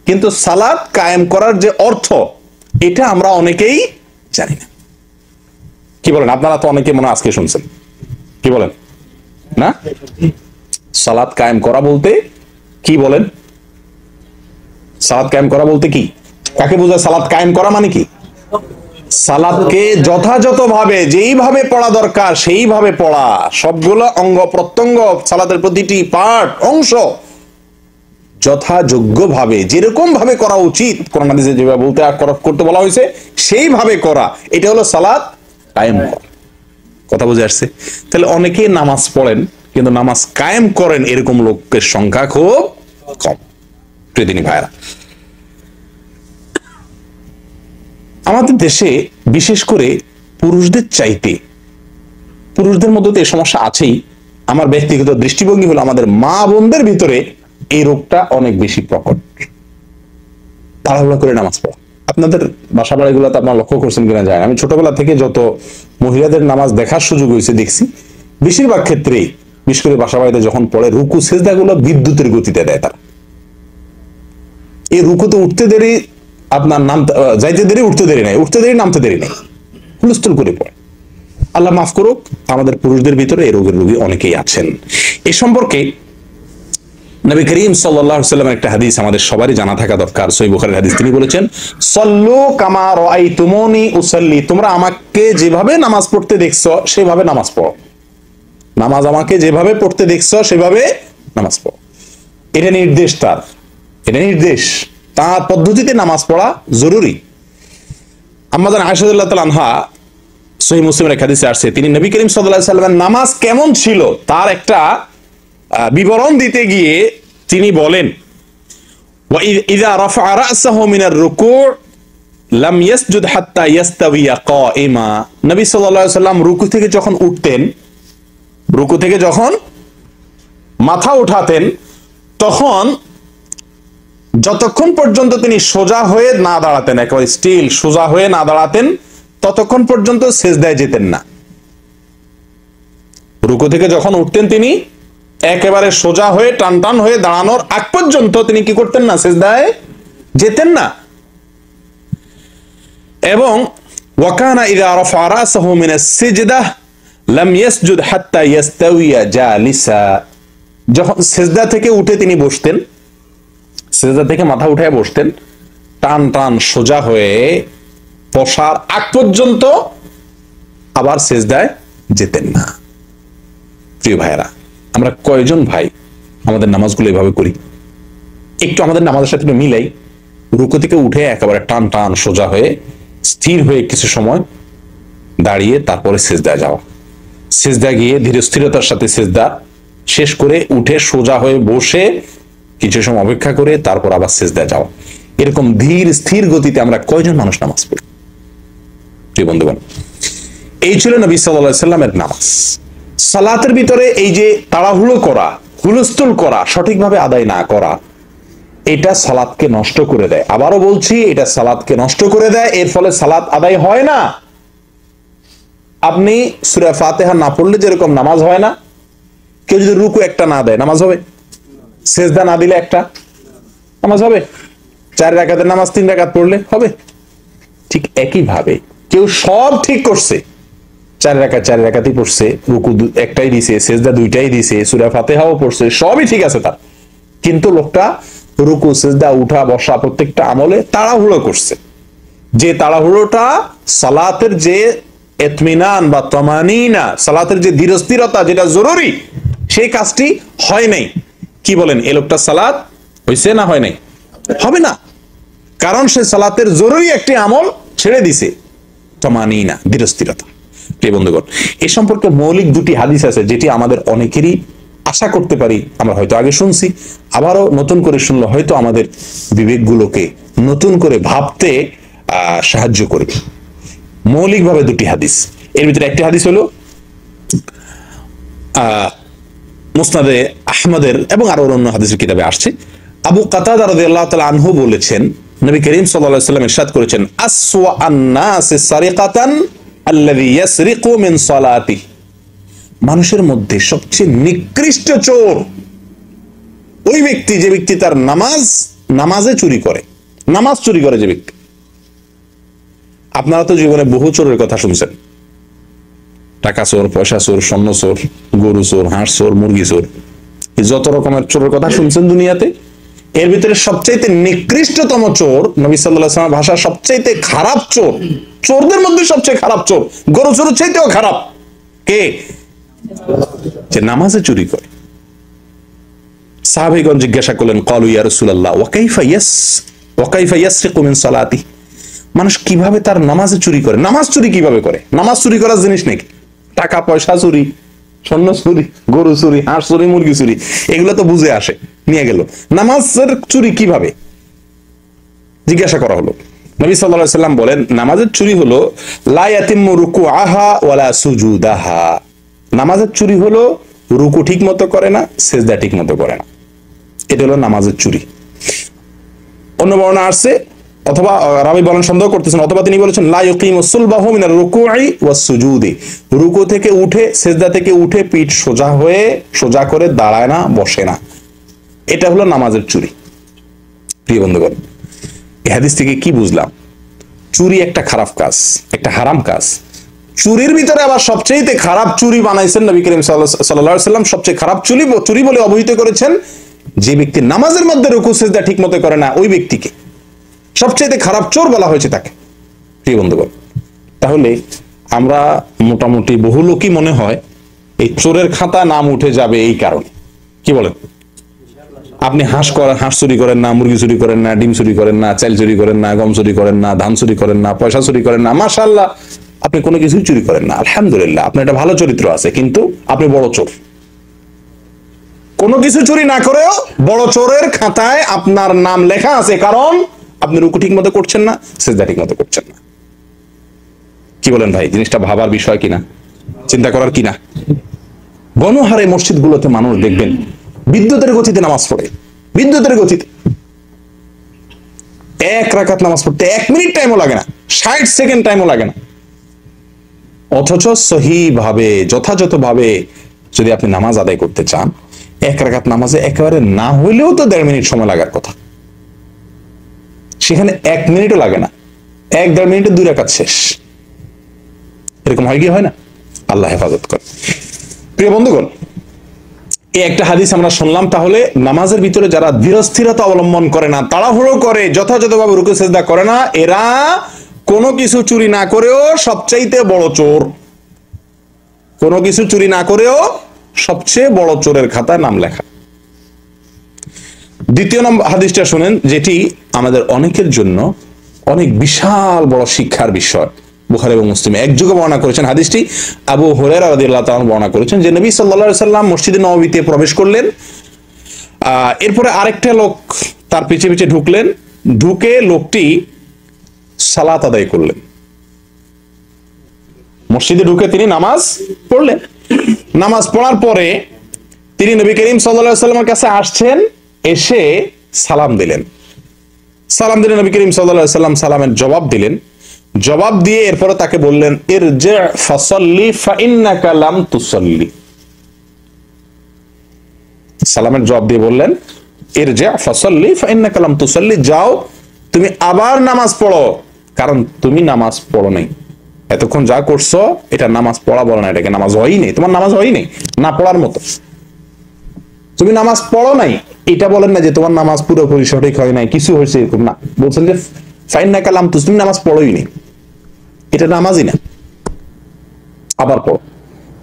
কিন্তু সালাত কায়েম করার যে অর্থ এটা আমরা অনেকেই জানি না। কি বলেন? আপনারা তো অনেকে মনে আজকে শুনছেন, কি বলেন না? সালাত কায়েম করা বলতে কি বলেন? সালাত কায়েম করা বলতে কি, কাকে বোঝায়? সালাত কায়েম করা মানে কি? সালাতকে যথাযথভাবে যেইভাবে পড়া দরকার সেইভাবে পড়া, সবগুলো অঙ্গ প্রত্যঙ্গ, সালাতের প্রতিটি পার্ট, অংশ যথাযোগ্যভাবে যেরকম ভাবে করা উচিত, কোরআন হাদিসে যেভাবে বলতে করতে বলা হয়েছে সেইভাবে করা, এটা হলো সালাত কায়েম করা। কথা বুঝে আসছে? তাহলে অনেকে নামাজ পড়েন কিন্তু নামাজ কায়েম করেন এরকম লোকের সংখ্যা খুব কম। প্রিয়দিনী ভাইরা, আমাদের দেশে বিশেষ করে পুরুষদের চাইতে, পুরুষদের মধ্যে তো এই সমস্যা আছেই, আমার ব্যক্তিগত দৃষ্টিভঙ্গি হলো আমাদের মা বোনদের ভিতরে এই রোগটা অনেক বেশি প্রকট। তাড়াহুড়া করে নামাজ পড়া। আপনাদের বাসা বাড়িগুলোতে আপনারা লক্ষ্য করছেন কিনা জানেন, আমি ছোটবেলা থেকে যত মহিলাদের নামাজ দেখার সুযোগ হয়েছে দেখছি, বেশিরভাগ ক্ষেত্রেই বিশেষ করে বাসা বাড়িতে যখন পড়ে রুকু সেজদাগুলো বিদ্যুতের গতিতে দেয় তারা। এই রুকুতে উঠতে দেরি, আপনার নাম যাইতে দেরি, উঠতে দেরি নাই, উঠতে দেরি, নামতে দেরি নাই, হুলস্থুল করে পড়ে। আল্লাহ মাফ করুক, আমাদের পুরুষদের ভিতরে এই রোগের রোগী অনেকেই আছেন। এ সম্পর্কে নবী করিম সাল্লাল্লাহু আলাইহি ওয়াসাল্লামের একটা হাদিস আমাদের সবারই জানা থাকা দরকার, সহিহ বুখারীর হাদিস। তিনি বলেছেন, সল্লু কামা রাআইতুমুনি উসাল্লি, তোমরা আমাকে যেভাবে নামাজ পড়তে দেখছো সেভাবে নামাজ পড়ো। নামাজ আমাকে যেভাবে পড়তে দেখছো সেভাবে নামাজ পড়ো। এটা নির্দেশ তার, এটা নির্দেশ, তার পদ্ধতিতে নামাজ পড়া জরুরি। আম্মা জান আয়েশা রাদিয়াল্লাহু তাআলা আনহা, সহিহ মুসলিমের এক হাদিসে আসছে, তিনি নবী করিম সাল্লাল্লাহু আলাইহি ওয়াসাল্লামের নামাজ কেমন ছিল তার একটা বিবরণ দিতে গিয়ে তিনি বলেন, ওয়া ইযা রাফা রা'সাহু মিনার রুকু' লাম ইয়াসজুদ হাত্তা ইয়াস্তাবিয়া কাইমা। নবী সাল্লাল্লাহু আলাইহি ওয়াসাল্লাম রুকু থেকে যখন উঠতেন, রুকু থেকে যখন মাথা উঠাতেন, তখন যতক্ষণ পর্যন্ত তিনি সোজা হয়ে না দাঁড়াতেন, একেবারে স্টিল সোজা হয়ে না দাঁড়াতেন, ততক্ষণ পর্যন্ত সিজদায় যেতেন না। রুকু থেকে যখন উঠতেন তিনি একেবারে সোজা হয়ে টান টান হয়ে দাঁড়ানোর আগ পর্যন্ত তিনি কি করতেন না? সিজদায় যেতেন না। এবং ওয়াকানা ইযা রাফা রা'সাহু মিনাস সিজদাহ লাম ইয়াসজুদ হাত্তা ইয়াস্তাওয়িয়া জালিসা। যখন সিজদা থেকে উঠে তিনি বসতেন, সিজদা থেকে মাথা উঠায় বসতেন, টান টান সোজা হয়ে বসার আগ পর্যন্ত আবার সিজদায় যেতেন না। প্রিয় ভাইরা, আমরা কয়জন ভাই আমাদের নামাজগুলো এভাবে করি? একটু আমাদের নামাজের সাথে মিলাই। রুকু থেকে উঠে একেবারে টান টান সোজা হয়ে স্থির হয়ে কিছু সময় দাঁড়িয়ে তারপরে সিজদায় যাওয়া, সিজদায় গিয়ে ধীরে স্থিরতার সাথে সিজদা শেষ করে উঠে সোজা হয়ে বসে কিছু সময় অপেক্ষা করে তারপর আবার সিজদায় যাওয়া। এরকম ধীর স্থির গতিতে আমরা কয়জন মানুষ নামাজ পড়ি? প্রিয় বন্ধুগণ, এই ছিল নবী সাল্লাল্লাহু আলাইহি ওয়াসাল্লামের নামাজ। সালাতের ভিতরে এই যে তাড়াহুড়ো করা, হুলস্থুল করা, সঠিকভাবে আদায় না করা, এটা সালাতকে নষ্ট করে দেয়। আবারও বলছি, এটা সালাতকে নষ্ট করে দেয়। এর ফলে সালাত আদায় হয় না। আপনি সূরা ফাতিহা না পড়লে যেরকম নামাজ হয় না, কেউ যদি রুকু একটা না দেয় নামাজ হবে? সেজদা না দিলে একটা নামাজ হবে? 4 রাকাতের নামাজ 3 রাকাত পড়লে হবে? ঠিক একই ভাবে কেউ সব ঠিক করছে, 4 রাকাতই পড়ছে, রুকু একটাই দিছে, সেজদা 2টাই দিছে, সূরা ফাতিহাও পড়ছে, সবই ঠিক আছে তার, কিন্তু লোকটা রুকু সেজদা উঠা বসা প্রত্যেকটা আমলে তাড়াহুড়ো করছে। যে তাড়াহুড়োটা সালাতের যে ইতমিনান বা তামানিনা, সালাতের যে ধীরস্থিরতা যেটা জরুরি, সেই কাজটি হয় নাই। কি বলেন, এই লোকটা সালাত হইছে না হয় নাই? হবে না, কারণ সে সালাতের জরুরি একটি আমল ছেড়ে দিছে, তামানিনা, ধীরস্থিরতা। প্রিয় বন্ধুগণ, এই সম্পর্কে মৌলিক 2টি হাদিস আছে যেটি আমাদের অনেকেরই আশা করতে পারি আমরা হয়তো আগে শুনছি, আবারও নতুন করে শুনলে হয়তো আমাদের বিবেকগুলোকে নতুন করে ভাবতে সাহায্য করবে। মৌলিকভাবে 2টি হাদিস, এর ভিতরে একটি হাদিস হলো মুসনাদে আহমদের এবং আরো অন্য হাদিসের কিতাবে আসছে। আবু কাতাদা রাদিয়াল্লাহু তাআলা আনহু বলেছেন, নবী করিম সাল্লাল্লাহু আলাইহি ওয়াসাল্লাম ইরশাদ করেছেন, আসওয়া আন-নাস সারিকাতান আল্লাযী ইয়াসরিকু মিন সালাতিহি। মানুষের মধ্যে সবচেয়ে নিকৃষ্ট চোর ওই ব্যক্তি যে ব্যক্তি তার নামাজে চুরি করে, নামাজ চুরি করে যে ব্যক্তি। আপনারা তো জীবনে বহু চোরের কথা শুনছেন, টাকা চোর, পয়সা চোর, স্বর্ণ চোর, গরু চোর, হাঁস চোর, মুরগি চোর, যত রকমের চোরের কথা শুনছেন দুনিয়াতে। এর ভিতরে সবচাইতে নিকৃষ্টতম চোর, নবী সাল্লাল্লাহু আলাইহি ওয়াসাল্লাম ভাষা সবচাইতে খারাপ চোর, চোরদের মধ্যে সবচেয়ে খারাপ চোর, গরু চোরের চাইতেও খারাপ কে? যে নামাজে চুরি করে। সাহাবীগণ জিজ্ঞাসা করলেন, ক্বালু ইয়া রাসূলুল্লাহ ওয়া কাইফা ইয়াসরিকু মিন সালাতি। মানুষ কিভাবে তার নামাজে চুরি করে? নামাজ চুরি কিভাবে করে? নামাজ চুরি করার জিনিস নাকি? টাকা পয়সা চুরি, স্বর্ণ চুরি, গরু চুরি, হাঁস চুরি, মুরগি চুরি, এগুলো তো বুঝে আসে, নিয়ে গেল। নামাজের চুরি কিভাবে জিজ্ঞাসা করা হলো। নবী সাল্লাল্লাহু আলাইহি ওয়াসাল্লাম বলেন, নামাজের চুরি হলো লা ইয়াতিম্মু রুকুআহা ওয়ালা সুজুদাহা। নামাজের চুরি হলো রুকু ঠিক মতো করে না, সেজদা ঠিক মতো করে না, এটা হলো নামাজের চুরি। অন্য বর্ণনা আসছে, অথবা রাবী বলেন সন্দেহ করতেছেন, অথবা তিনি বলেছেন লা ইউকিমু সুলবাহু মিনার রুকুই ওয়াস সুজুদি। রুকু থেকে উঠে, সেজদা থেকে উঠে পিঠ সোজা করে দাঁড়ায় না, বসে না, এটা হলো নামাজের চুরি। প্রিয় বন্ধুগণ, এই হাদিস থেকে কি বুঝলাম? চুরি একটা খারাপ কাজ, একটা হারাম কাজ। চুরির ভিতরে আবার সবচেয়ে খারাপ চুরি বানাইছেন নবী করিম সাল্লাল্লাহু আলাইহি ওয়াসাল্লাম, সবচেয়ে খারাপ চুরি বলে অভিহিত করেছেন যে ব্যক্তি নামাজের মধ্যে রুকু সিজদা ঠিক মতো করে না, ওই ব্যক্তিকে সবচেয়ে খারাপ চোর বলা হয়েছে তাকে। প্রিয় বন্ধুগণ, তাহলে আমরা মোটামুটি বহু লোকই মনে হয় এই চোরের খাতা নাম উঠে যাবে এই কারণে। কি বলেন? আপনি হাঁস চুরি করেন না, মুরগি চুরি করেন না, ডিম চুরি করেন না, চাল চুরি করেন না, গম চুরি করেন না, ধান চুরি করেন না, পয়সা চুরি করেন না, মাশাআল্লাহ আপনি কোনো কিছুই চুরি করেন না, আলহামদুলিল্লাহ আপনার একটা ভালো চরিত্র আছে, কিন্তু আপনি বড় চোর। কোনো কিছু চুরি না করেও বড় চোরের খাতায় আপনার নাম লেখা আছে, কারণ আপনি রুকু ঠিক মতো করছেন না, সিজদা ঠিক মতো করছেন না। কি বলেন ভাই? জিনিসটা ভাবার বিষয় কিনা, চিন্তা করার কিনা? গণহারে মসজিদগুলোতে মানুষ দেখবেন বিদ্যুতের গতিতে নামাজ পড়ে, বিদ্যুতের গতিতে এক রাকাত নামাজ পড়তে 1 মিনিট টাইমও লাগে না, 60 সেকেন্ড টাইমও লাগে না। অথচ সহিভাবে যথাযথভাবে যদি আপনি নামাজ আদায় করতে চান, 1 রাকাত নামাজে একেবারে না হইলেও তো 1.5 মিনিট সময় লাগার কথা, সেখানে 1 মিনিটও লাগে না, 1-1.5 মিনিটে 2 রাকাত শেষ। এরকম হয় কি হয় না? আল্লাহ হেফাজত করে। প্রিয় বন্ধুগণ, এই একটা হাদিস আমরা শুনলাম। তাহলে নামাজের ভিতরে যারা ধীরস্থিরতা অবলম্বন করে না, তাড়াহুড়ো করে, যথাযথভাবে রুকু সিজদা করে না, এরা কোনো কিছু চুরি না করেও সবচাইতে বড় চোর। কোনো কিছু চুরি না করেও সবচেয়ে বড় চোরের খাতায় নাম লেখা। দ্বিতীয় নম্বর হাদিসটা শুনেন, যেটি আমাদের অনেকের জন্য অনেক বিশাল বড় শিক্ষার বিষয়। বুখারী এবং মুসলিমে একযোগে বর্ণনা করেছেন হাদিসটি। আবু হুরায়রা রাদিয়াল্লাহু তাআলা বর্ণনা করেছেন যে নবী সাল্লাল্লাহু আলাইহি সাল্লাম মসজিদে নববীতে প্রবেশ করলেন, এরপরে আরেকটা লোক তার পিছে পিছে ঢুকলেন, ঢুকে লোকটি সালাত আদায় করলেন। মসজিদে ঢুকে তিনি নামাজ পড়লেন। নামাজ পড়ার পরে তিনি নবী করিম সাল্লাল্লাহু আলাইহি সাল্লামের কাছে আসছেন, এসে সালাম দিলেন। সালাম দিলেন নবী করিম সাল্লাল্লাহু আলাইহি সাল্লাম সালামের জবাব দিলেন। জবাব দিয়ে এরপরে তাকে বললেন, ইরজি' ফাসাল্লি ফাইন্নাকা লাম তুসাল্লি। সালামের জবাব দিয়ে বললেন, ইরজি' ফাসাল্লি ফাইন্নাকা লাম তুসাল্লি, যাও তুমি আবার নামাজ পড়ো, কারণ তুমি নামাজ পড়ো নাই। এতক্ষণ যা করছো এটা নামাজ পড়া বলে না, এটাকে নামাজ হয়ই নেই, তোমার নামাজ হয়ই নেই, না পড়ার মতো। তুমি নামাজ পড়ো নাই এটা বলেন না যে তোমার নামাজ পুরোপুরি সঠিক হয় নাই, কিছু হয়েছে এরকম না। বলছেন যে ফাইন্নাকা লাম তুসাল্লি, তুমি নামাজ পড়োই নেই, এটা নামাজই না, আবার পড়ো।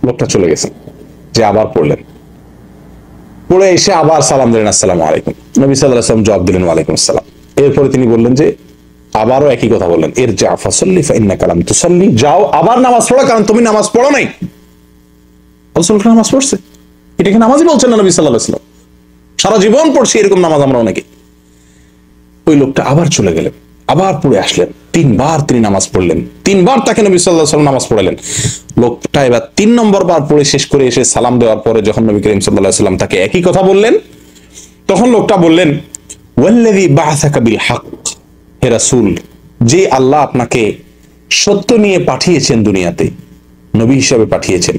লোকটা চলে গেছে, যে আবার পড়লেন, পড়ে এসে আবার সালাম দিলেন, আসসালামু আলাইকুম। নবী সাল্লাল্লাহু আলাইহি ওয়াসাল্লাম জবাব দিলেন, ওয়ালাইকুম আসসালাম। এরপরে তিনি বললেন যে আবারও একই কথা বললেন, ইরজি' ফাসাল্লি ফাইন্নাকা লাম তুসাল্লি, যাও আবার নামাজ পড়ো, কারণ তুমি নামাজ পড়ো নাই। রাসূল নামাজ পড়ছে, এটাকে নামাজই বলছেন না নবী সাল্লাল্লাহু আলাইহি ওয়াসাল্লাম। সারা জীবন পড়ছি এরকম নামাজ আমরা অনেকে। ওই লোকটা আবার চলে গেলেন, আবার পড়ে আসলেন, 3 বার তিনি নামাজ পড়লেন, 3 বার তাকে নবী সাল্লাল্লাহু আলাইহি ওয়াসাল্লাম নামাজ পড়ালেন। লোকটা এবার 3 নম্বর বার পড়ে শেষ করে এসে সালাম দেওয়ার পরে যখন নবী করিম সাল্লাল্লাহু আলাইহি ওয়াসাল্লাম তাকে একই কথা বললেন, তখন লোকটা বললেন, ওয়াল্লাযী বা'আসাকা বিল হক, হে রাসূল, যে আল্লাহ আপনাকে সত্য নিয়ে পাঠিয়েছেন, দুনিয়াতে নবী হিসেবে পাঠিয়েছেন,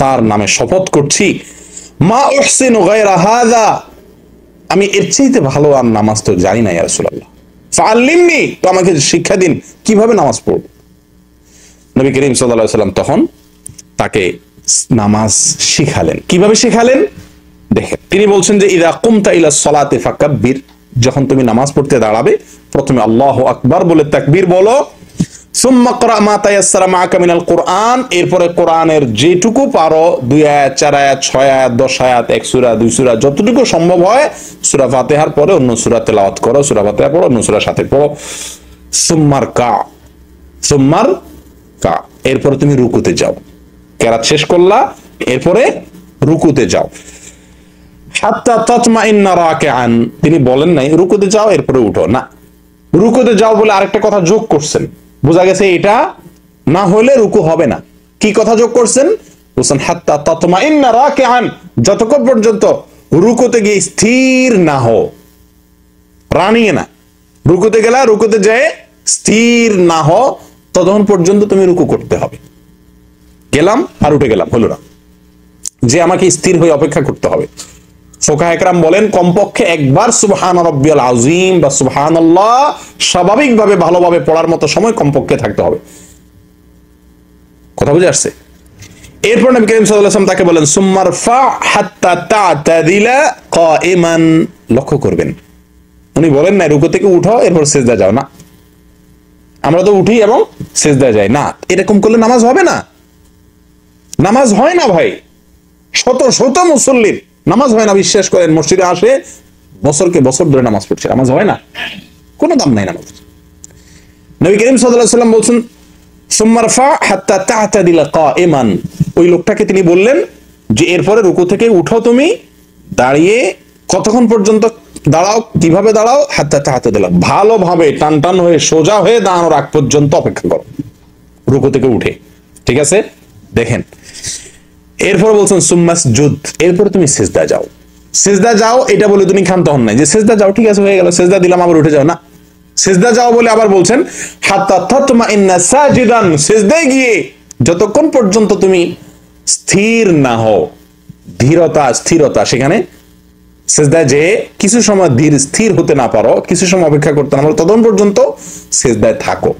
তার নামে শপথ করছি, মা উহসিনু গায়রা হাযা, আমি এর চাইতে ভালো আর নামাজ তো জানি না ইয়া রাসূলুল্লাহ, ফাআল্লিমনি, তো আমাকে শিক্ষা দিন কিভাবে নামাজ পড়ব। নবী করিম সাল্লাল্লাহু আলাইহি ওয়াসাল্লাম তখন তাকে নামাজ শিখালেন। কিভাবে শিখালেন দেখেন, তিনি বলছেন যে ইযা কুমতা ইলা সলাতি ফাকাব্বির, যখন তুমি নামাজ পড়তে দাঁড়াবে প্রথমে আল্লাহু আকবার বলে তাকবীর বলো, সুম্মা ক্রা মা তায়াসসারা মাআকা মিনাল কুরআন, এরপরে কোরআনের যেটুকু পারো, 2 আয়াত 4 আয়াত 6 আয়াত 10 আয়াত 1 সূরা 2 সূরা যতটুকু সম্ভব হয়, সূরা ফাতিহার পরে অন্য সূরা তেলাওয়াত করো, সূরা ফাতিহা পড়ো, অন্য সূরার সাথে পড়ো। সুম্মার কা, এরপরে তুমি রুকুতে যাও, কেরাত শেষ করলা, এরপরে রুকুতে যাও। হাত্তা তাতমাইন্না রাকিআন, তিনি বলেন নাই রুকুতে যাও এরপরে উঠো, না, রুকুতে যাও বলে আরেকটা কথা যোগ করছেন, বোঝা গেছে এটা না হলে রুকু হবে না। কি কথা যোগ করছেন? বলছেন হাত্তা তাতমাইন্না রাকিআন, যতক্ষণ পর্যন্ত রুকুতে গিয়ে স্থির না হও, রানিয়ে না, রুকুতে গেলা, রুকুতে যায় স্থির না হও, ততক্ষণ পর্যন্ত তুমি রুকু করতে হবে। গেলাম আর উঠে গেলাম হলো না, যে আমাকে স্থির হয়ে অপেক্ষা করতে হবে। ফুকাহা একরাম বলেন কমপক্ষে একবার সুবহান রাব্বিয়াল আযীম বা সুবহানাল্লাহ স্বাভাবিকভাবে ভালোভাবে পড়ার মতো সময় কমপক্ষে থাকতে হবে। কথা বুঝে আসছে? এরপর নবী করিম সাল্লাল্লাহু আলাইহি ওয়াসাল্লাম তাকে বলেন সুম্মারফা হাত্তা তা'তাদিলা কাইমান, লক্ষ্য করবেন উনি বলেন না রুকু থেকে উঠো এরপর সিজদা যাও, না আমরা তো উঠি এবং সিজদা যাই, না এরকম করলে নামাজ হবে না, নামাজ হয় না ভাই। শত শত মুসল্লির নামাজ হয় না, বিশ্বাস করেন মসজিদে আসে বছরকে বছর ধরে নামাজ পড়ছে, নামাজ হয় না, কোনো দাম নাই নামাজ। নবী করিম সাল্লাল্লাহু আলাইহি ওয়াসাল্লাম বলছেন সুম্মারফা হাত্তা তা'তাদিলা কাইমান, ওই লোকটাকে তিনি বললেন যে এরপরে রুকু থেকে উঠো, তুমি দাঁড়িয়ে কতক্ষণ পর্যন্ত দাঁড়াও, কিভাবে দাঁড়াও, হাত্তা তা'তাদিলা, ভালোভাবে টান টান হয়ে সোজা হয়ে দাঁড়ানোর আগ পর্যন্ত অপেক্ষা করো রুকু থেকে উঠে, ঠিক আছে। দেখেন এরপর বলছেন সুম্মাসজুদ, এরপরে তুমি সিজদা যাও, সিজদা যাও এটা বলে তুমি ক্ষান্ত হন নাই যে সিজদা যাও ঠিক আছে হয়ে গেল, সিজদা দিলাম আবার উঠে যাও, না সিজদা যাও বলে আবার বলছেন হাত্তা তাতমাইন্না সাজিদান, সিজদায় গিয়ে যতক্ষণ পর্যন্ত তুমি স্থির না হও, ধীরতা স্থিরতা, সেখানে সিজদায় যে কিছু সময় ধীর স্থির হতে না পারো, কিছু সময় অপেক্ষা করতে না পারো, ততক্ষণ পর্যন্ত সিজদায় থাকো।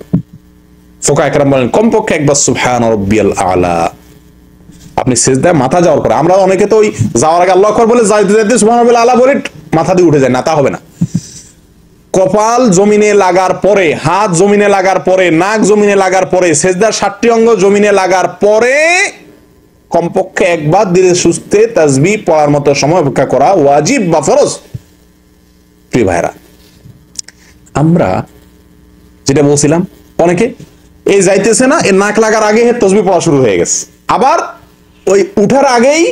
ফুকাহা ইকরাম বলেন কমপক্ষে একবার সুবহান রাব্বিয়াল আলা, আপনি সিজদায় মাথা যাওয়ার পরে, আমরা অনেকে তো ওই যাওয়ার আগে আল্লাহু আকবার বলে যাইতে যাইতে সুবহান রাব্বিয়াল আলা বলে মাথা দিয়ে উঠে যায়, না তা হবে না। কপাল জমিনে লাগার পরে, হাত জমিনে লাগার পরে, নাক জমিনে লাগার পরে, সিজদার 7টি অঙ্গ জমিনে লাগার পরে কমপক্ষে একবার ধীরে সুস্থে তাসবিহ পড়ার মতো সময় অপেক্ষা করা ওয়াজিব বা ফরজ। প্রিয় ভাইরা, আমরা যেটা বলছিলাম অনেকে এই যাইতেছে না, এর নাক লাগার আগে তাসবিহ পড়া শুরু হয়ে গেছে, আবার ওই উঠার আগেই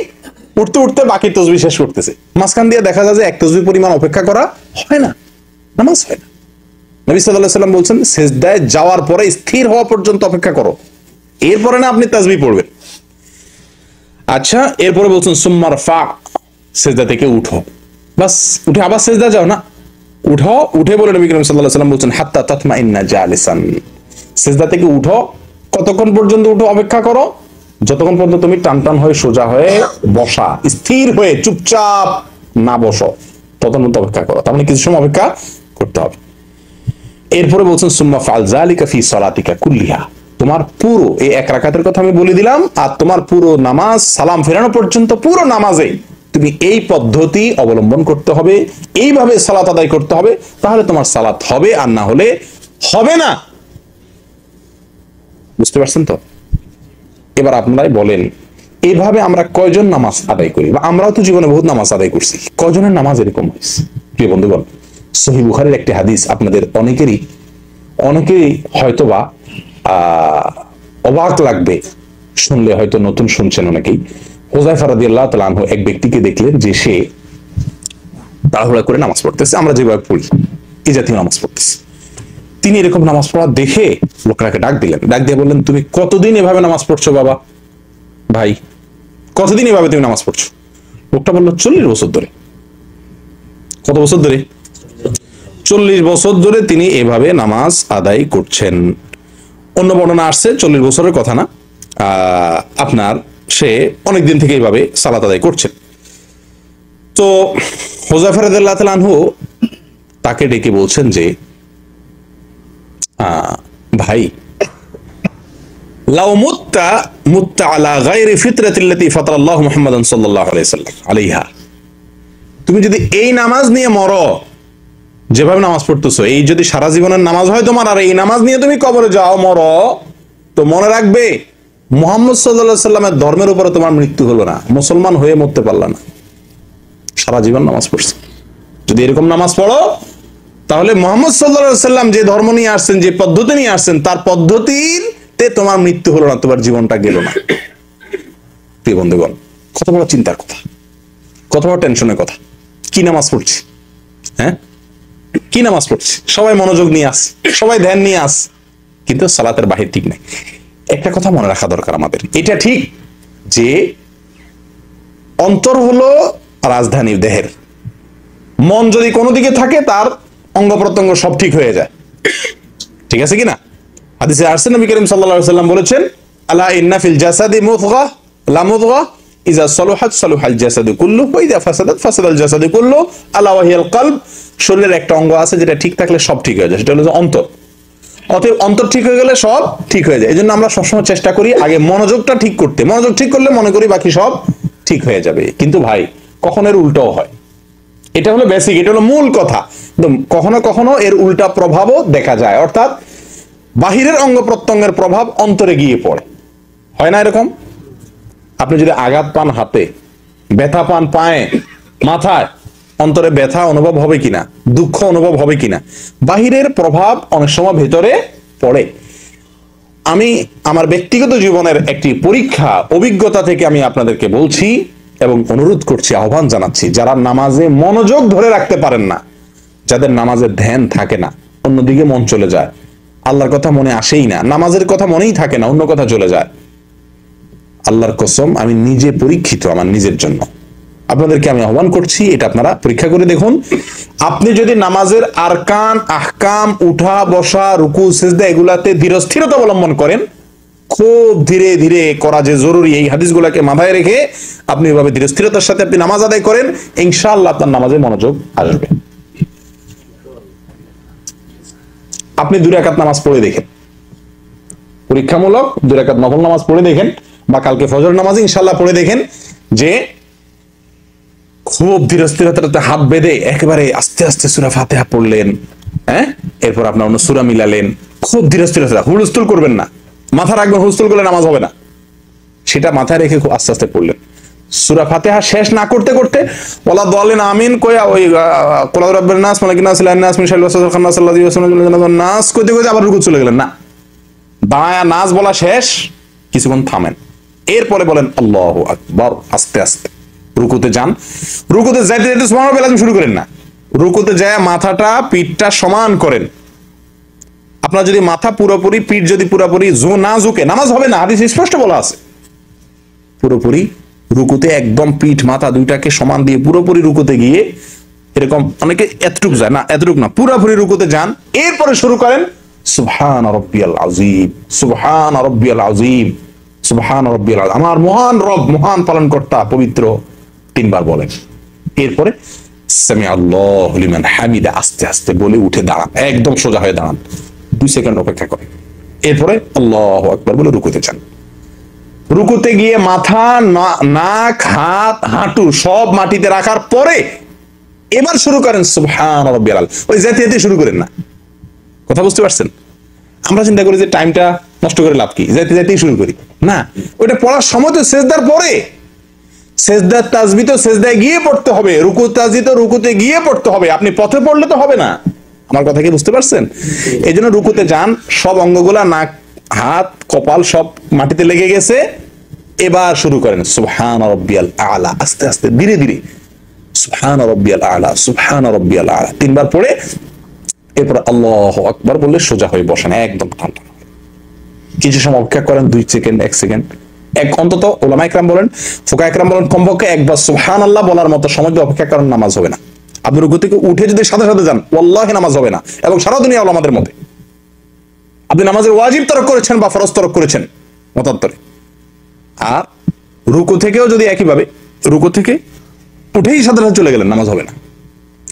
উঠতে উঠতে বাকি তাসবিহ শেষ করতেছে, মাঝখান দিয়ে দেখা যায় যে এক তাসবিহ পরিমাণ অপেক্ষা করা হয় না, নামাজ হয় না। নবী সাল্লাল্লাহু আলাইহি ওয়াসাল্লাম বলছেন সিজদায় যাওয়ার পরে স্থির হওয়া পর্যন্ত অপেক্ষা করো, এরপরে না আপনি তাসবিহ পড়বেন। আচ্ছা এরপরে বলছেন সুম্মারফা, সিজদা থেকে উঠো, বাস উঠে আবার সিজদা যাও, না উঠো, উঠে বলে নবী করিম সাল্লাল্লাহু আলাইহি ওয়াসাল্লাম বলছেন হাত্তা তাতমাইন্না জালিসান, সিজদা থেকে উঠো, কতক্ষণ পর্যন্ত উঠো অপেক্ষা করো, যতক্ষণ পর্যন্ত তুমি টান টান হয়ে সোজা হয়ে বসা, স্থির হয়ে চুপচাপ না বসো, ততক্ষণ পর্যন্ত অপেক্ষা করো, তার মানে কিছু সময় অপেক্ষা করতে হবে। এরপরে বলছেন সুম্মা ফাল যালিকা ফি সালাতিকা কুল্লিহা, তোমার পুরো এই এক রাকাতের কথা আমি বলে দিলাম, আর তোমার পুরো নামাজ সালাম ফেরানো পর্যন্ত পুরো নামাজে তুমি এই পদ্ধতি অবলম্বন করতে হবে, এইভাবে সালাত আদায় করতে হবে, তাহলে তোমার সালাত হবে, আর না হলে হবে না। বুঝতে পারছেন তো? এবার আপনারাই বলেন এইভাবে আমরা কয়জন নামাজ আদায় করি, বা আমরাও তো জীবনে বহুত নামাজ আদায় করছি, কয়জনের নামাজ এরকম হয়েছে? প্রিয় বন্ধুগণ, সহিহ বুখারীর একটি হাদিস আপনাদের অনেকেই হয়তোবা অবাক লাগবে শুনলে, হয়তো নতুন শুনছেন অনেকেই। হুযায়ফা রাদিয়াল্লাহু তাআলা আনহু এক ব্যক্তিকে দেখলেন যে সে তাড়াহুড়া করে নামাজ পড়তেছে, আমরা যেভাবে পড়ি এই জাতীয় নামাজ পড়তেছে। তিনি এরকম নামাজ পড়া দেখে লোকটাকে ডাক দিলেন, ডাক দিয়ে বললেন তুমি কতদিন এভাবে নামাজ পড়ছো বাবা, ভাই কতদিন এভাবে তুমি নামাজ পড়ছো? লোকটা বললো 40 বছর ধরে। কত বছর ধরে? 40 বছর ধরে তিনি এভাবে নামাজ আদায় করছেন। অন্য বর্ণনা আসছে 40 বছরের কথা না, আপনার সে অনেকদিন থেকে এইভাবে সালাত আদায় করছেন। তো হুযায়ফা রাদিয়াল্লাহু তাআলা আনহু তাকে ডেকে বলছেন যে ভাই লাউ মুত্তা আলা গায়রি ফিতরাতিল্লাতী ফাতারাল্লাহু মুহাম্মাদান সাল্লাল্লাহু আলাইহি ওয়াসাল্লাম আলাইহা, তুমি যদি এই নামাজ নিয়ে মরো, যেভাবে নামাজ পড়তেছো, এই যদি সারা জীবনের নামাজ হয় তোমার, আর এই নামাজ নিয়ে তুমি কবরে যাও মরো, তো মনে রাখবে মুহাম্মদ সাল্লাল্লাহু আলাইহি সাল্লামের ধর্মের উপরে তোমার মৃত্যু হলো না, মুসলমান হয়ে মরতে পারলা না, সারা জীবন নামাজ পড়ছো। যদি এরকম নামাজ পড়ো তাহলে মুহাম্মদ সাল্লাল্লাহু আলাইহি সাল্লাম যে ধর্ম নিয়ে আসছেন, যে পদ্ধতি নিয়ে আসছেন, তার পদ্ধতিতে তোমার মৃত্যু হলো না, তোমার জীবনটা গেল না। প্রিয় বন্ধুগণ, কত বড় চিন্তার কথা, কত বড় টেনশনের কথা। কি নামাজ পড়ছি? হ্যাঁ, কি নামাজ পড়ছি? সবাই মনোযোগ নিয়ে আস, সবাই ধ্যান নিয়ে আস, কিন্তু সালাতের বাহির ঠিক নাই। একটা কথা মনে রাখা দরকার আমাদের, এটা ঠিক যে অন্তর হলো রাজধানী দেহের, মন যদি কোনো দিকে থাকে তার অঙ্গ প্রত্যঙ্গ সব ঠিক হয়ে যায়, ঠিক আছে কিনা? হাদিসে আসছে নবী করিম সাল্লাল্লাহু আলাইহি ওয়াসাল্লাম বলেছেন আলা ইন্না ফিল জাসাদি মুদগা লা মুদগা ইযা সালাহাত সালাহাল জাসাদু কুল্লু ওয়া ইযা ফাসাদাত ফাসাদাল জাসাদু কুল্লু আলা ওয়া হিয়াল কলব। শরীরের একটা অঙ্গ আছে যেটা ঠিক থাকলে সব ঠিক হয়ে যায়, সেটা হলো অন্তর। অতএব অন্তর ঠিক হয়ে গেলে সব ঠিক হয়ে যায়। এজন্য আমরা সবসময় চেষ্টা করি আগে মনোযোগটা ঠিক করতে, মনোযোগ ঠিক করলে মনে করি বাকি সব ঠিক হয়ে যাবে। কিন্তু ভাই কখন এর উল্টোও হয়, এটা হলো বেসিক, এটা হলো মূল কথা। কখনো কখনো এর উল্টা প্রভাবও দেখা যায়, অর্থাৎ বাহিরের অঙ্গ প্রত্যঙ্গের প্রভাব অন্তরে গিয়ে পড়ে, হয় না এরকম? আপনি যদি আঘাত পান হাতে, ব্যথা পান পায়ে, মাথায়, অন্তরে ব্যথা অনুভব হবে কিনা, দুঃখ অনুভব হবে কিনা? বাহিরের প্রভাব অনেক সময় ভেতরে পড়ে। আমি আমার ব্যক্তিগত জীবনের একটি পরীক্ষা অভিজ্ঞতা থেকে আমি আপনাদেরকে বলছি এবং অনুরোধ করছি, আহ্বান জানাচ্ছি, যারা নামাজে মনোযোগ ধরে রাখতে পারেন না, যাদের নামাজের ধ্যান থাকে না, অন্যদিকে মন চলে যায়, আল্লাহর কথা মনে আসেই না, নামাজের কথা মনেই থাকে না, অন্য কথা চলে যায়। আল্লাহর কসম, আমি নিজে পরীক্ষিত আমার নিজের জন্য, আপনাদেরকে আমি আহ্বান করছি, এটা আপনারা পরীক্ষা করে দেখুন। আপনি যদি নামাজের আরকান, আহকাম, উঠা বসা, রুকু সিজদা এগুলাতে ধীরস্থিরতা অবলম্বন করেন, খুব ধীরে ধীরে করা যে জরুরি, এই হাদিসগুলোকে মাথায় রেখে আপনি এভাবে ধীরস্থিরতার সাথে আপনি নামাজ আদায় করেন, ইনশাআল্লাহ আপনার নামাজে মনোযোগ আসবে। আপনি 2 রাকাত নামাজ পড়ে দেখেন, পরীক্ষামূলক 2 রাকাত নফল নামাজ পড়ে দেখেন, বা কালকে ফজর নামাজ ইনশাআল্লাহ পড়ে দেখেন, যে খুব ধীরস্থিরতাতে হাত বেঁধে একেবারে আস্তে আস্তে সূরা ফাতিহা পড়লেন, হ্যাঁ, এরপর আপনার অন্য সূরা মিলালেন, খুব ধীরস্থিরতা, হুলস্থুল করবেন না, মাথা রাখবেন, হুলস্থুল করলে নামাজ হবে না, সেটা মাথায় রেখে খুব আস্তে আস্তে পড়লেন। সূরা ফাতিহা শেষ না করতে করতে ওয়ালা দাল্লিন আমিন কইয়া ওই কুল আউযু বিরাব্বিন নাস মালিকিন নাস ইলাহিন নাস মিন শাররিল ওয়াসওয়াসিল খান্নাস আল্লাযী ইউওয়াসওয়াসু নাস কইতে কইতে আবার রুকু চলে গেলেন না, দাঁড়ায়া নাস বলা শেষ, কিছুক্ষণ থামেন, এরপরে বলেন আল্লাহু আকবার, আস্তে আস্তে রুকুতে যান। রুকুতে যাইতে যাইতে সুবহানাল্লাহ লাজিম শুরু করেন না, রুকুতে যায় মাথাটা পিঠটা সমান করেন। আপনার যদি মাথা পুরোপুরি, পিঠ যদি পুরোপুরি না ঝুঁকে, নামাজ হবে না, হাদিসে স্পষ্ট বলা আছে। পুরোপুরি রুকুতে একদম পিঠ মাথা দুইটাকে সমান দিয়ে পুরোপুরি রুকুতে গিয়ে, এরকম অনেকে এতটুক যায় না, এতটুক না, পুরোপুরি রুকুতে যান, এরপরে শুরু করেন সুবহান রাব্বিয়াল আযীম, সুবহান রাব্বিয়াল আযীম, সুবহান রাব্বিয়াল আযীম, আমার মহান রব, মহান পালনকর্তা পবিত্র, 3 বার বলেন। এরপরে সামি আল্লাহু লিমান হামিদা আস্তে আস্তে বলে উঠে দাঁড়ান, একদম সোজা হয়ে দাঁড়ান, 2 সেকেন্ড অপেক্ষা করেন, এরপরে আল্লাহু আকবার বলে রুকুতে যান। রুকুতে গিয়ে মাথা, নাক, হাত, হাঁটু সব মাটিতে রাখার পরে এবার শুরু করেন সুবহান রাব্বিয়াল আলা। ওই যেতে যেতে শুরু করেন না, কথা বুঝতে পারছেন? আমরা চিন্তা করি যে টাইমটা নষ্ট করে লাভ কি, যেতে যেতেই শুরু করি, না, ওইটা পড়ার সময় তো সেজদার পরে, সেজদার তাসবিহ তো সেজদায় গিয়ে পড়তে হবে, রুকু তাসবিহ তো রুকুতে গিয়ে পড়তে হবে, আপনি পথে পড়লে তো হবে না। আমার কথা কি বুঝতে পারছেন? এই জন্য রুকুতে যান, সব অঙ্গগুলা, নাক, হাত, কপাল সব মাটিতে লেগে গেছে, এবার শুরু করেন সুবহান রাব্বিয়াল আলা, আস্তে আস্তে ধীরে ধীরে সুবহান রাব্বিয়াল আলা, সুবহান রাব্বিয়াল আলা 3 বার পড়ে এরপর আল্লাহু আকবার বললে সোজা হয়ে বসেন, একদম ঠান্ডা। কিছু সময় অপেক্ষা করেন, 2 সেকেন্ড, 1 সেকেন্ড, অন্তত উলামা ইকরাম বলেন, ফুকাহা ইকরাম বলেন, কমপক্ষে একবার সুবহানাল্লাহ বলার মতো সময় অপেক্ষা করেন, নামাজ হবে না। আপনি রুকু থেকে উঠে যদি সাথে সাথে যান, ওয়াল্লাহি নামাজ হবে না, এবং সারা দুনিয়া উলামাদের মতে আপনি নামাজের ওয়াজিব তরক করেছেন বা ফরজ তরক করেছেন মতান্তরে। আর রুকু থেকেও যদি একইভাবে রুকু থেকে উঠেই সাথে সাথে চলে গেলেন, নামাজ হবে না,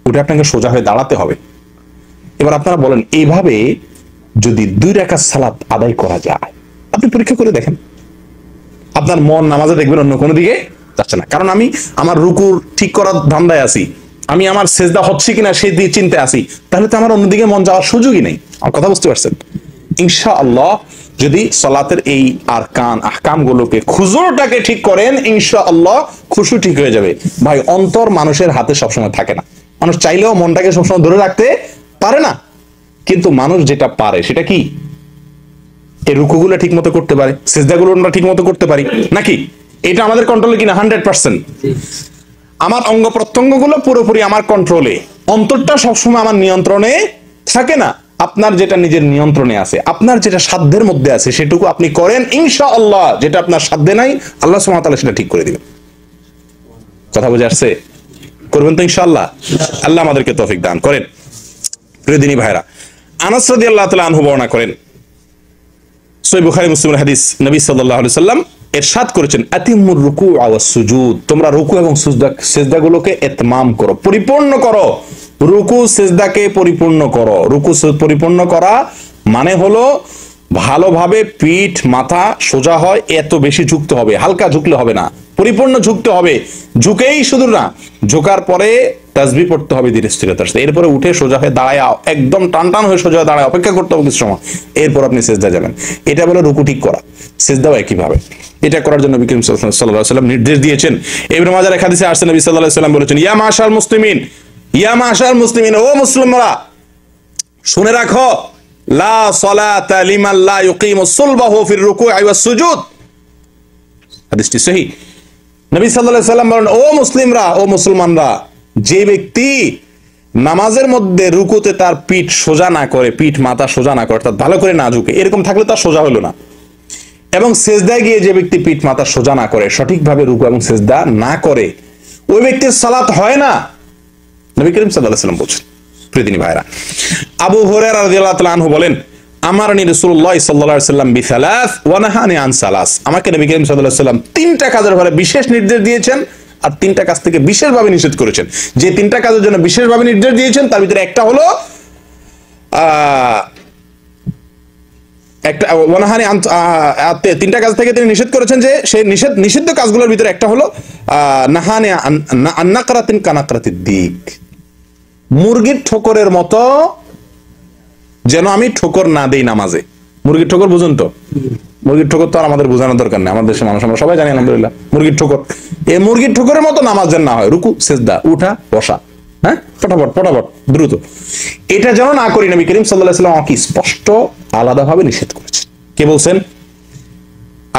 উঠে আপনাকে সোজা হয়ে দাঁড়াতে হবে। এবার আপনারা বলেন, এইভাবে যদি 2 রাকাত সালাত আদায় করা যায়, আপনি পরীক্ষা করে দেখেন, আপনার মন নামাজে দেখবেন অন্য কোনো দিকে যাচ্ছে না। কারণ আমি আমার রুকুর ঠিক করার ধান্দায় আছি, আমি আমার সেজদা হচ্ছে কিনা সেই দিয়ে চিন্তায় আছি, তাহলে তো আমার অন্যদিকে মন যাওয়ার সুযোগই নেই। আমার কথা বুঝতে পারছেন? ইনশাআল্লাহ যদি সালাতের এই আরকান আহকাম গুলোকে, খুজুরটাকে ঠিক করেন, ইনশাআল্লাহ খুশু ঠিক হয়ে যাবে। ভাই, অন্তর মানুষের হাতে সবসময় থাকে না, মানুষ চাইলেও মনটাকে সবসময় ধরে রাখতে পারে না, কিন্তু মানুষ যেটা পারে সেটা কি, এই রুকুগুলো ঠিক মতো করতে পারে, সিজদাগুলো আমরা ঠিক মতো করতে পারি নাকি? এটা আমাদের কন্ট্রোলে কিনা? 100%। আমার অঙ্গ প্রত্যঙ্গগুলো পুরোপুরি আমার কন্ট্রোলে, অন্তরটা সবসময় আমার নিয়ন্ত্রণে থাকে না। আপনার যেটা নিজের নিয়ন্ত্রণে আছে, আপনার যেটা সাধ্যের মধ্যে আছে সেটুকু আপনি করেন, ইনশাআল্লাহ যেটা আপনার সাধ্যে নাই আল্লাহ সুবহানাহু ওয়া তাআলা সেটা ঠিক করে দিবেন। কথা বুঝে আসছে? করবেন তো ইনশাআল্লাহ? আল্লাহ আমাদেরকে তৌফিক দান করেন। প্রিয় দিনী ভাইরা, আনাস রাদিয়াল্লাহু তাআলা আনহু বর্ণনা করেন, সহিহ বুখারী মুসলিমের হাদিস, নবী সাল্লাল্লাহু আলাইহি সাল্লাম ইরশাদ করেছেন, আতিমুর রুকু ওয়াস সুজুদ, তোমরা রুকু এবং সিজদাগুলোকে ইতমাম করো, পরিপূর্ণ করো। রুকু সিজদাকে পরিপূর্ণ করো। রুকু পরিপূর্ণ করা মানে হলো ভালোভাবে পিঠ মাথা সোজা হয়, এত বেশি ঝুঁকতে হবে, হালকা ঝুঁকলে হবে না, পরিপূর্ণ ঝুঁকতে হবে, ঝুঁকেই শুধু না, ঝুঁকার পরে তাসবিহ পড়তে হবে ধীরে স্থিরতার সাথে, এরপরে উঠে সোজা হয়ে দাঁড়ায় একদম টান হয়ে সোজা দাঁড়ায় অপেক্ষা করতে হবে কিছু সময়, এরপর আপনি সিজদা যাবেন। এটা বলে রুকু ঠিক করা, সিজদাও একইভাবে। এটা করার জন্য নবী করিম সাল্লাল্লাহু আলাইহি ওয়াসাল্লাম নির্দেশ দিয়েছেন। ইবনে মাজাহ এর হাদিসে আসছে নবী সাল্লাল্লাহু আলাইহি ওয়াসাল্লাম বলেছেন, ইয়া মাশাআল মুসলিমিন, ইয়া মাশাআল মুসলিমিন, ও মুসলিমরা শুনে রাখো, লা সালাতা লিমান লা ইউকিমু সুলবাহু ফির রুকু'i ওয়াস সুজুদ। হাদিসটি সহিহ। নবী সাল্লাল্লাহু আলাইহি ওয়াসাল্লাম বলেন, ও মুসলিমরা, ও মুসলমানরা, যে ব্যক্তি নামাজের মধ্যে রুকুতে তার পিঠ সোজা না করে, পিঠ মাথা সোজা না করে, অর্থাৎ ভালো করে না ঝুঁকে, এরকম থাকলে তার সোজা হলো না। এবং সেজদায় গিয়ে যে ব্যক্তি পিঠ মাথা সোজা না করে, সঠিকভাবে রুকু এবং সেজদা না করে, ওই ব্যক্তির সালাত হয় না, নবী করিম সাল্লাল্লাহু আলাইহি ওয়াসাল্লাম বলছেন। প্রিয়দিনী ভাইরা, আবু হুরায়রা রাদিয়াল্লাহু তাআলা আনহু বলেন, আমারনি রাসূলুল্লাহ সাল্লাল্লাহু আলাইহি ওয়াসাল্লাম বিসালাস ওয়া নাহানি আন সালাস। আমাকে নবী করিম সাল্লাল্লাহু আলাইহি ওয়াসাল্লাম তিনটা কাজের ব্যাপারে বিশেষ নির্দেশ দিয়েছেন আর তিনটা কাজ থেকে বিশেষভাবে নিষেধ করেছেন। যে তিনটা কাজের জন্য বিশেষভাবে নির্দেশ দিয়েছেন তার ভিতরে একটা হলো তিনটা কাজ থেকে তিনি নিষেধ করেছেন, যে সেই নিষিদ্ধ কাজগুলোর ভিতরে একটা হলো নাহানি আন নাকরাতিন কানাকরাতিদ দিক, মুরগির ঠোকরের মতো যেন আমি ঠোকর না দেই নামাজে। মুরগির ঠোকর বুঝুন তো? মুরগির ঠোকর তো আর আমাদের বোঝানোর দরকার নেই, আমাদের দেশের মানুষ আমরা সবাই জানি আলহামদুলিল্লাহ মুরগির ঠোকর। এই মুরগির ঠোকরের মতো নামাজ যেন না হয়, রুকু সিজদা উঠা বসা, হ্যাঁ, ফটাফট দ্রুত, এটা যেন না করি। নবী করিম সাল্লাল্লাহু আলাইহি ওয়াসাল্লাম আমাকে স্পষ্ট আলাদাভাবে নিষেধ করেছেন। কে বলছেন?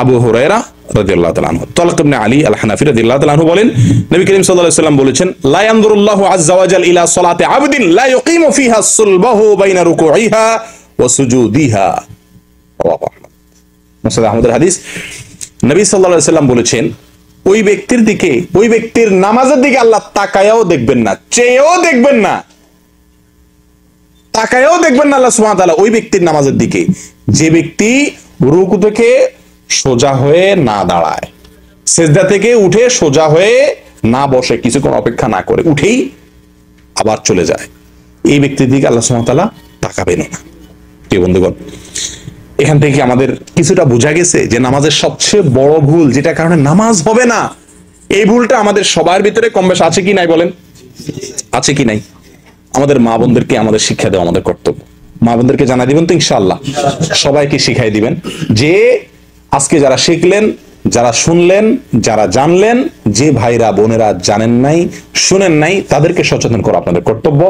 আবু হুরায়রা রাদিয়াল্লাহু তাআলা আনহু। তালক ইবনে আলী আল হানাফি রাদিয়াল্লাহু তাআলা আনহু বলেন, নবী করিম সাল্লাল্লাহু আলাইহি ওয়াসাল্লাম বলেছেন, লা ইয়ানজুরুল্লাহু আযজা ওয়া জাল ইলা সালাতি আবদিন লা ইউকিমু ফিহা সুলবাহু বাইনা রুকুইহা ওয়া সুজুদিহা। রাওয়াহু আহমদ। মুসনাদ আহমদের হাদিস। নবী সাল্লাল্লাহু আলাইহি ওয়াসাল্লাম বলেছেন, ওই ব্যক্তির দিকে, ওই ব্যক্তির নামাজের দিকে আল্লাহ তাকায়াও দেখবেন না, চেয়েও দেখবেন না, তাকায়াও দেখবেন না আল্লাহ সুবহানাহু ওয়া তাআলা ওই ব্যক্তির নামাজের দিকে, যে ব্যক্তি রুকু থেকে সোজা হয়ে না দাঁড়ায়, সিজদা থেকে উঠে সোজা হয়ে না বসে, কিছুক্ষণ অপেক্ষা না করে উঠেই আবার চলে যায়, এই ব্যক্তির দিকে আল্লাহ সুবহানাহু ওয়া তাআলা তাকাবেন না। প্রিয় বন্ধুগণ, এখান থেকে আমাদের কিছুটা বোঝা গেছে যে নামাজের সবচেয়ে বড় ভুল, যেটা কারণে নামাজ হবে না, এই ভুলটা আমাদের সবার ভিতরে কম বেশ আছে কি নাই বলেন? আছে কি নাই? আমাদের মা বোনদেরকে আমাদের শিক্ষা দেওয়া আমাদের কর্তব্য। মা বোনদেরকে জানা দিবেন তো ইনশাআল্লাহ, সবাইকে শিখাই দিবেন, যে আজকে যারা শিখলেন, যারা শুনলেন, যারা জানলেন, যে ভাইরা বোনেরা জানেন নাই, শুনেন নাই, তাদেরকে সচেতন করা আপনাদের কর্তব্য।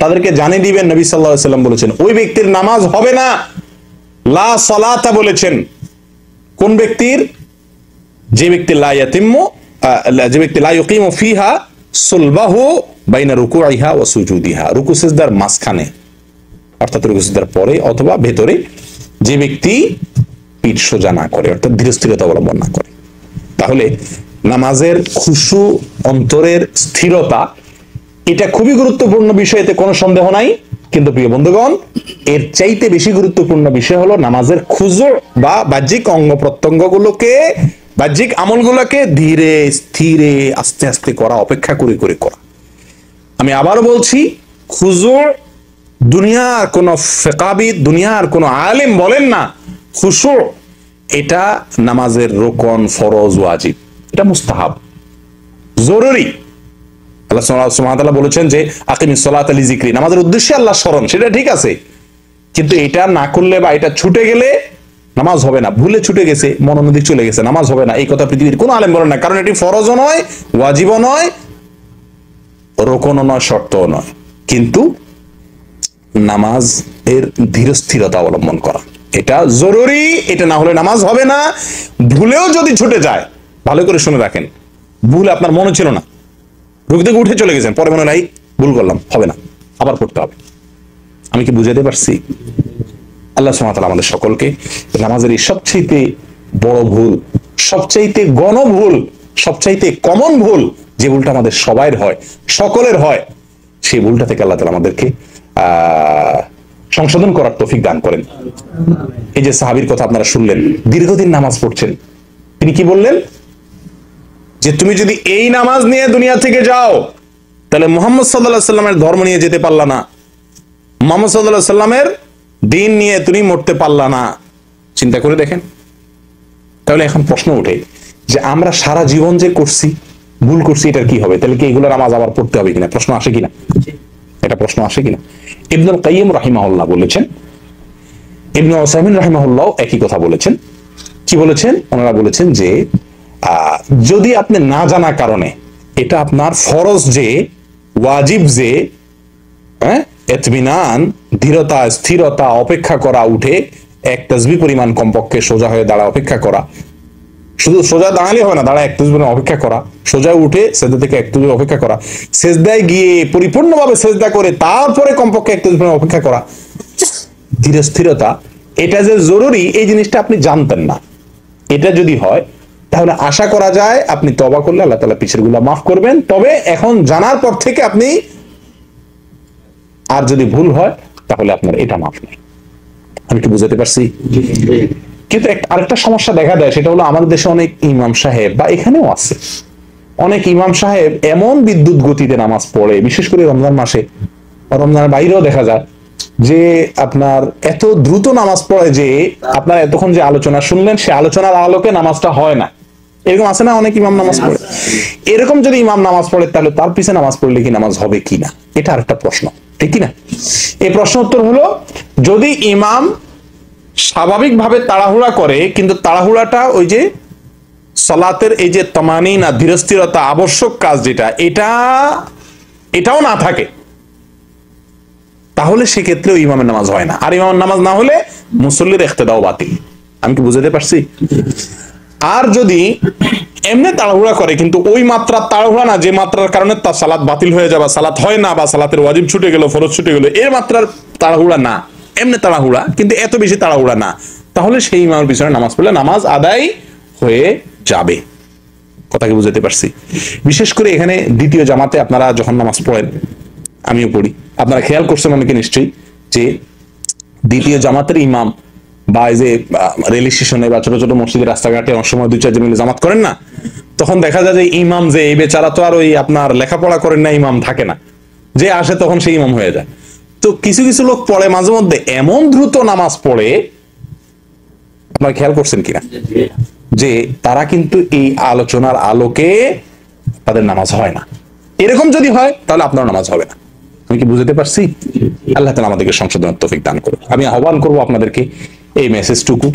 তাদেরকে জানিয়ে দিবেন নবী সাল্লাল্লাহু আলাইহি ওয়াসাল্লাম বলেছেন ওই ব্যক্তির নামাজ হবে না, লা সালাতা বলেছেন। কোন ব্যক্তির? যে ব্যক্তি লা ইয়াতিম্মু, যে ব্যক্তি লা ইউকিমু ফিহা সুলবাহু বাইনা রুকুইহা ওয়া সুজুদিহা, রুকু সিজদার মাঝখানে, অর্থাৎ রুকু সিজদার পরে অথবা ভেতরে যে ব্যক্তি পিঠ সোজা না করে, অর্থাৎ ধীরস্থিরতা অবলম্বন না করে। তাহলে নামাজের খুশু, অন্তরের স্থিরতা, এটা খুবই গুরুত্বপূর্ণ বিষয়, এতে কোনো সন্দেহ নাই। কিন্তু প্রিয় বন্ধুগণ, এর চাইতে বেশি গুরুত্বপূর্ণ বিষয় হলো নামাজের খুজু বা বাহ্যিক অঙ্গ প্রত্যঙ্গগুলোকে, বাহ্যিক আমলগুলোকে ধীরে স্থিরে আস্তে আস্তে করা, অপেক্ষা করে করে করা। আমি আবারও বলছি, খুজু দুনিয়ার কোন ফিকাহবিদ, দুনিয়ার কোন আলেম বলেন না খুশু এটা নামাজের রোকন, ফরজ, ওয়াজিব, এটা মুস্তাহাব, জরুরি। আল্লাহ সুবহানাহু ওয়া তাআলা বলেছেন যে আকিমিস সালাতা লিযিকরি, নামাজের উদ্দেশ্যে আল্লাহ স্মরণ, সেটা ঠিক আছে, কিন্তু এটা না করলে বা এটা ছুটে গেলে নামাজ হবে না। ভুলে ছুটে গেছে, মনোনদিক চলে গেছে, নামাজ হবে না, এই কথা পৃথিবীর কোনো আলেম বলেন না। কারণ এটি ফরজও নয়, ওয়াজিবও নয়, রোকনও নয়, শর্তও নয়, কিন্তু নামাজ এর ধীরস্থিরতা অবলম্বন করা এটা জরুরি। এটা না হলে নামাজ হবে না। ভুলেও যদি ছুটে যায়, ভালো করে শুনে রাখেন, ভুল আপনার মনে ছিল না, রুকু থেকে উঠে চলে গেছেন, পরে মনে নাই ভুল করলাম, হবে না, আবার পড়তে হবে। আমি কি বুঝাতে পারছি? আল্লাহ সুবহানাহু ওয়া তাআলা আমাদের সকলকে নামাজের এই সবচাইতে বড় ভুল, সবচাইতে গণভুল, সবচাইতে কমন ভুল, যে ভুলটা আমাদের সবাইয়ের হয়, সকলের হয়, সেই ভুলটা থেকে আল্লাহ তাআলা আমাদেরকে সংশোধন করার তৌফিক দান করেন। এই যে সাহাবীর কথা আপনারা শুনলেন, দীর্ঘদিন নামাজ পড়ছেন, তিনি কি বললেন? যে তুমি যদি এই নামাজ নিয়ে দুনিয়া থেকে যাও, তাহলে মুহাম্মদ সাল্লাল্লাহু আলাইহি সাল্লামের ধর্ম নিয়ে যেতে পারলা না, মুহাম্মদ সাল্লাল্লাহু আলাইহি সাল্লামের দিন নিয়ে তুমি মরতে পারলা না। চিন্তা করে দেখেন। তাহলে এখন প্রশ্ন ওঠে যে আমরা সারা জীবন যে করছি, ভুল করছি, এটার কি হবে? তাহলে কি এগুলো নামাজ আবার পড়তে হবে কিনা? প্রশ্ন আসে কিনা? এটা প্রশ্ন আসে কিনা? ইবনুল কাইয়িম রাহিমাহুল্লাহ বলেছেন, ইবনে উসাইমিন রাহিমাহুল্লাহ একই কথা বলেছেন। কি বলেছেন? ওনারা বলেছেন যে যদি আপনি না জানা কারণে এটা আপনার ফরজ যে, ওয়াজিব যে, ইতমিনান, ধীরতা, স্থিরতা, অপেক্ষা করা, উঠে এক তাসবিহ পরিমাণ কমপক্ষে সোজা হয়ে দাঁড়া অপেক্ষা করা, শুধু সোজা দাঁড়ালে হবে না, দাঁড়া এক তাসবিহ অপেক্ষা করা, সোজা উঠে সেজদা থেকে এক তাসবিহ অপেক্ষা করা, সেজদায় গিয়ে পরিপূর্ণভাবে সেজদা করে তারপরে কমপক্ষে এক তাসবিহ অপেক্ষা করা, ধীর স্থিরতা, এটা যে জরুরি এই জিনিসটা আপনি জানতেন না। এটা যদি হয় তাহলে আশা করা যায় আপনি তওবা করলে আল্লাহ তাআলা পিছের গুলা মাফ করবেন। তবে এখন জানার পর থেকে আপনি, আর যদি ভুল হয় তাহলে আপনার এটা মাফ নেই। আমি কি বুঝাতে পারছি? কিন্তু আরেকটা সমস্যা দেখা দেয়, সেটা হলো আমাদের দেশে অনেক ইমাম সাহেব, বা এখানেও আছে অনেক ইমাম সাহেব এমন বিদ্যুৎ গতিতে নামাজ পড়ে, বিশেষ করে রমজান মাসে, রমজানের বাইরেও দেখা যায় যে আপনার এত দ্রুত নামাজ পড়ে যে আপনার এতক্ষণ যে আলোচনা শুনলেন সে আলোচনার আলোকে নামাজটা হয় না। এরকম আছে না অনেক ইমাম নামাজ পড়ে? এরকম যদি ইমাম নামাজ পড়ে তাহলে তার পিছে নামাজ পড়লে কি নামাজ হবে কিনা, এটা আরেকটা প্রশ্ন, ঠিক কিনা? এই প্রশ্ন উত্তর হলো, যদি ইমাম স্বাভাবিকভাবে তাড়াহুড়া করে, কিন্তু তাড়াহুড়াটা ওই যে সালাতের এই যে তামানিনা, ধীরস্থিরতা, আবশ্যক কাজ যেটা, এটাও না থাকে, তাহলে সেক্ষেত্রেও ইমামের নামাজ হয় না। আর ইমামের নামাজ না হলে মুসল্লির ইক্তেদাও বাতিল। আমি কি বুঝাতে পারছি? আর যদি এমনি তাড়াহুড়া করে, কিন্তু ওই মাত্রা তাড়াহুড়া না যে মাত্রার কারণে তার সালাত বাতিল হয়ে যাবে, সালাত হয় না, বা সালাতের ওয়াজিব ছুটে গেল, ফরজ ছুটে গেল, এর মাত্রার তাড়াহুড়া না, এমনি তাড়াহুড়া কিন্তু এত বেশি তাড়াহুড়া না, তাহলে সেই ইমামের পিছনে নামাজ পড়লে নামাজ আদায় হয়ে যাবে। কথা কি বুঝাতে পারছি? বিশেষ করে এখানে দ্বিতীয় জামাতে আপনারা যখন নামাজ পড়েন, আমিও পড়ি, আপনারা খেয়াল করছেন অনেকে নিশ্চয়ই যে দ্বিতীয় জামাতের ইমাম বা এই যে রেল স্টেশনে বা ছোট ছোট মসজিদের রাস্তাঘাটে অনেক সময় 2-4 জন মিলে জামাত করেন না, তখন দেখা যায় যে ইমাম যে এই বেচারা তো আর ওই আপনার লেখাপড়া করেন না, ইমাম থাকে না, যে আসে তখন সেই ইমাম হয়ে যায়। তো কিছু কিছু লোক পড়ে মাঝে মধ্যে এমন দ্রুত নামাজ পড়ে, আপনারা খেয়াল করছেন কিনা, যে তারা কিন্তু এই আলোচনার আলোকে তাদের নামাজ হয় না। এরকম যদি হয় তাহলে আপনার নামাজ হবে না। আমি কি বুঝতে পারছি? আল্লাহ তাআলা আমাদেরকে সংশোধনের তৌফিক দান করুন। আমি আহ্বান করব আপনাদেরকে এই মেসেজটুকু,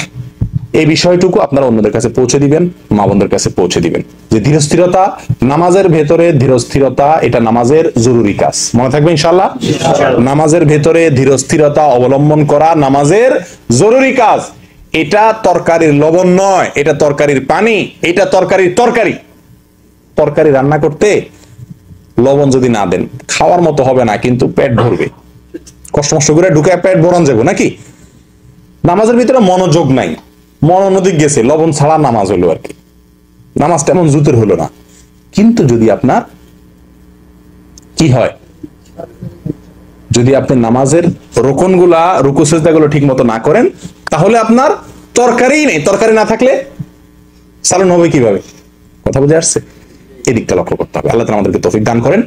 এই বিষয়টুকু আপনারা অন্যদের কাছে পৌঁছে দিবেন, মা বোনদের কাছে পৌঁছে দিবেন, যে ধীরস্থিরতা নামাজের ভেতরে, ধীরস্থিরতা এটা নামাজের জরুরি কাজ। মনে থাকবে ইনশাআল্লাহ? নামাজের ভেতরে ধীরস্থিরতা অবলম্বন করা নামাজের জরুরি কাজ। এটা তরকারির লবণ নয়, এটা তরকারির পানি, এটা তরকারির তরকারি। তরকারি রান্না করতে লবণ যদি না দেন খাওয়ার মতো হবে না, কিন্তু পেট ভরবে, কষ্ট মষ্ট করে ঢুকে পেট ভরান যাবো নাকি? নামাজের ভিতরে মনোযোগ নাই, মন অন্যদিক গেছে, লবণ ছাড়া নামাজ হলো আর কি, নামাজটা এমন জুতের হলো না। কিন্তু যদি আপনার কি হয়, যদি আপনি নামাজের রোকনগুলা, রুকু সিজদাগুলো ঠিক মতো না করেন, তাহলে আপনার তরকারিই নেই। তরকারি না থাকলে সালান হবে কিভাবে? কথা বুঝে আসছে? এদিকটা লক্ষ্য করতে হবে। আল্লাহ তাআলা আমাদেরকে তৌফিক দান করেন।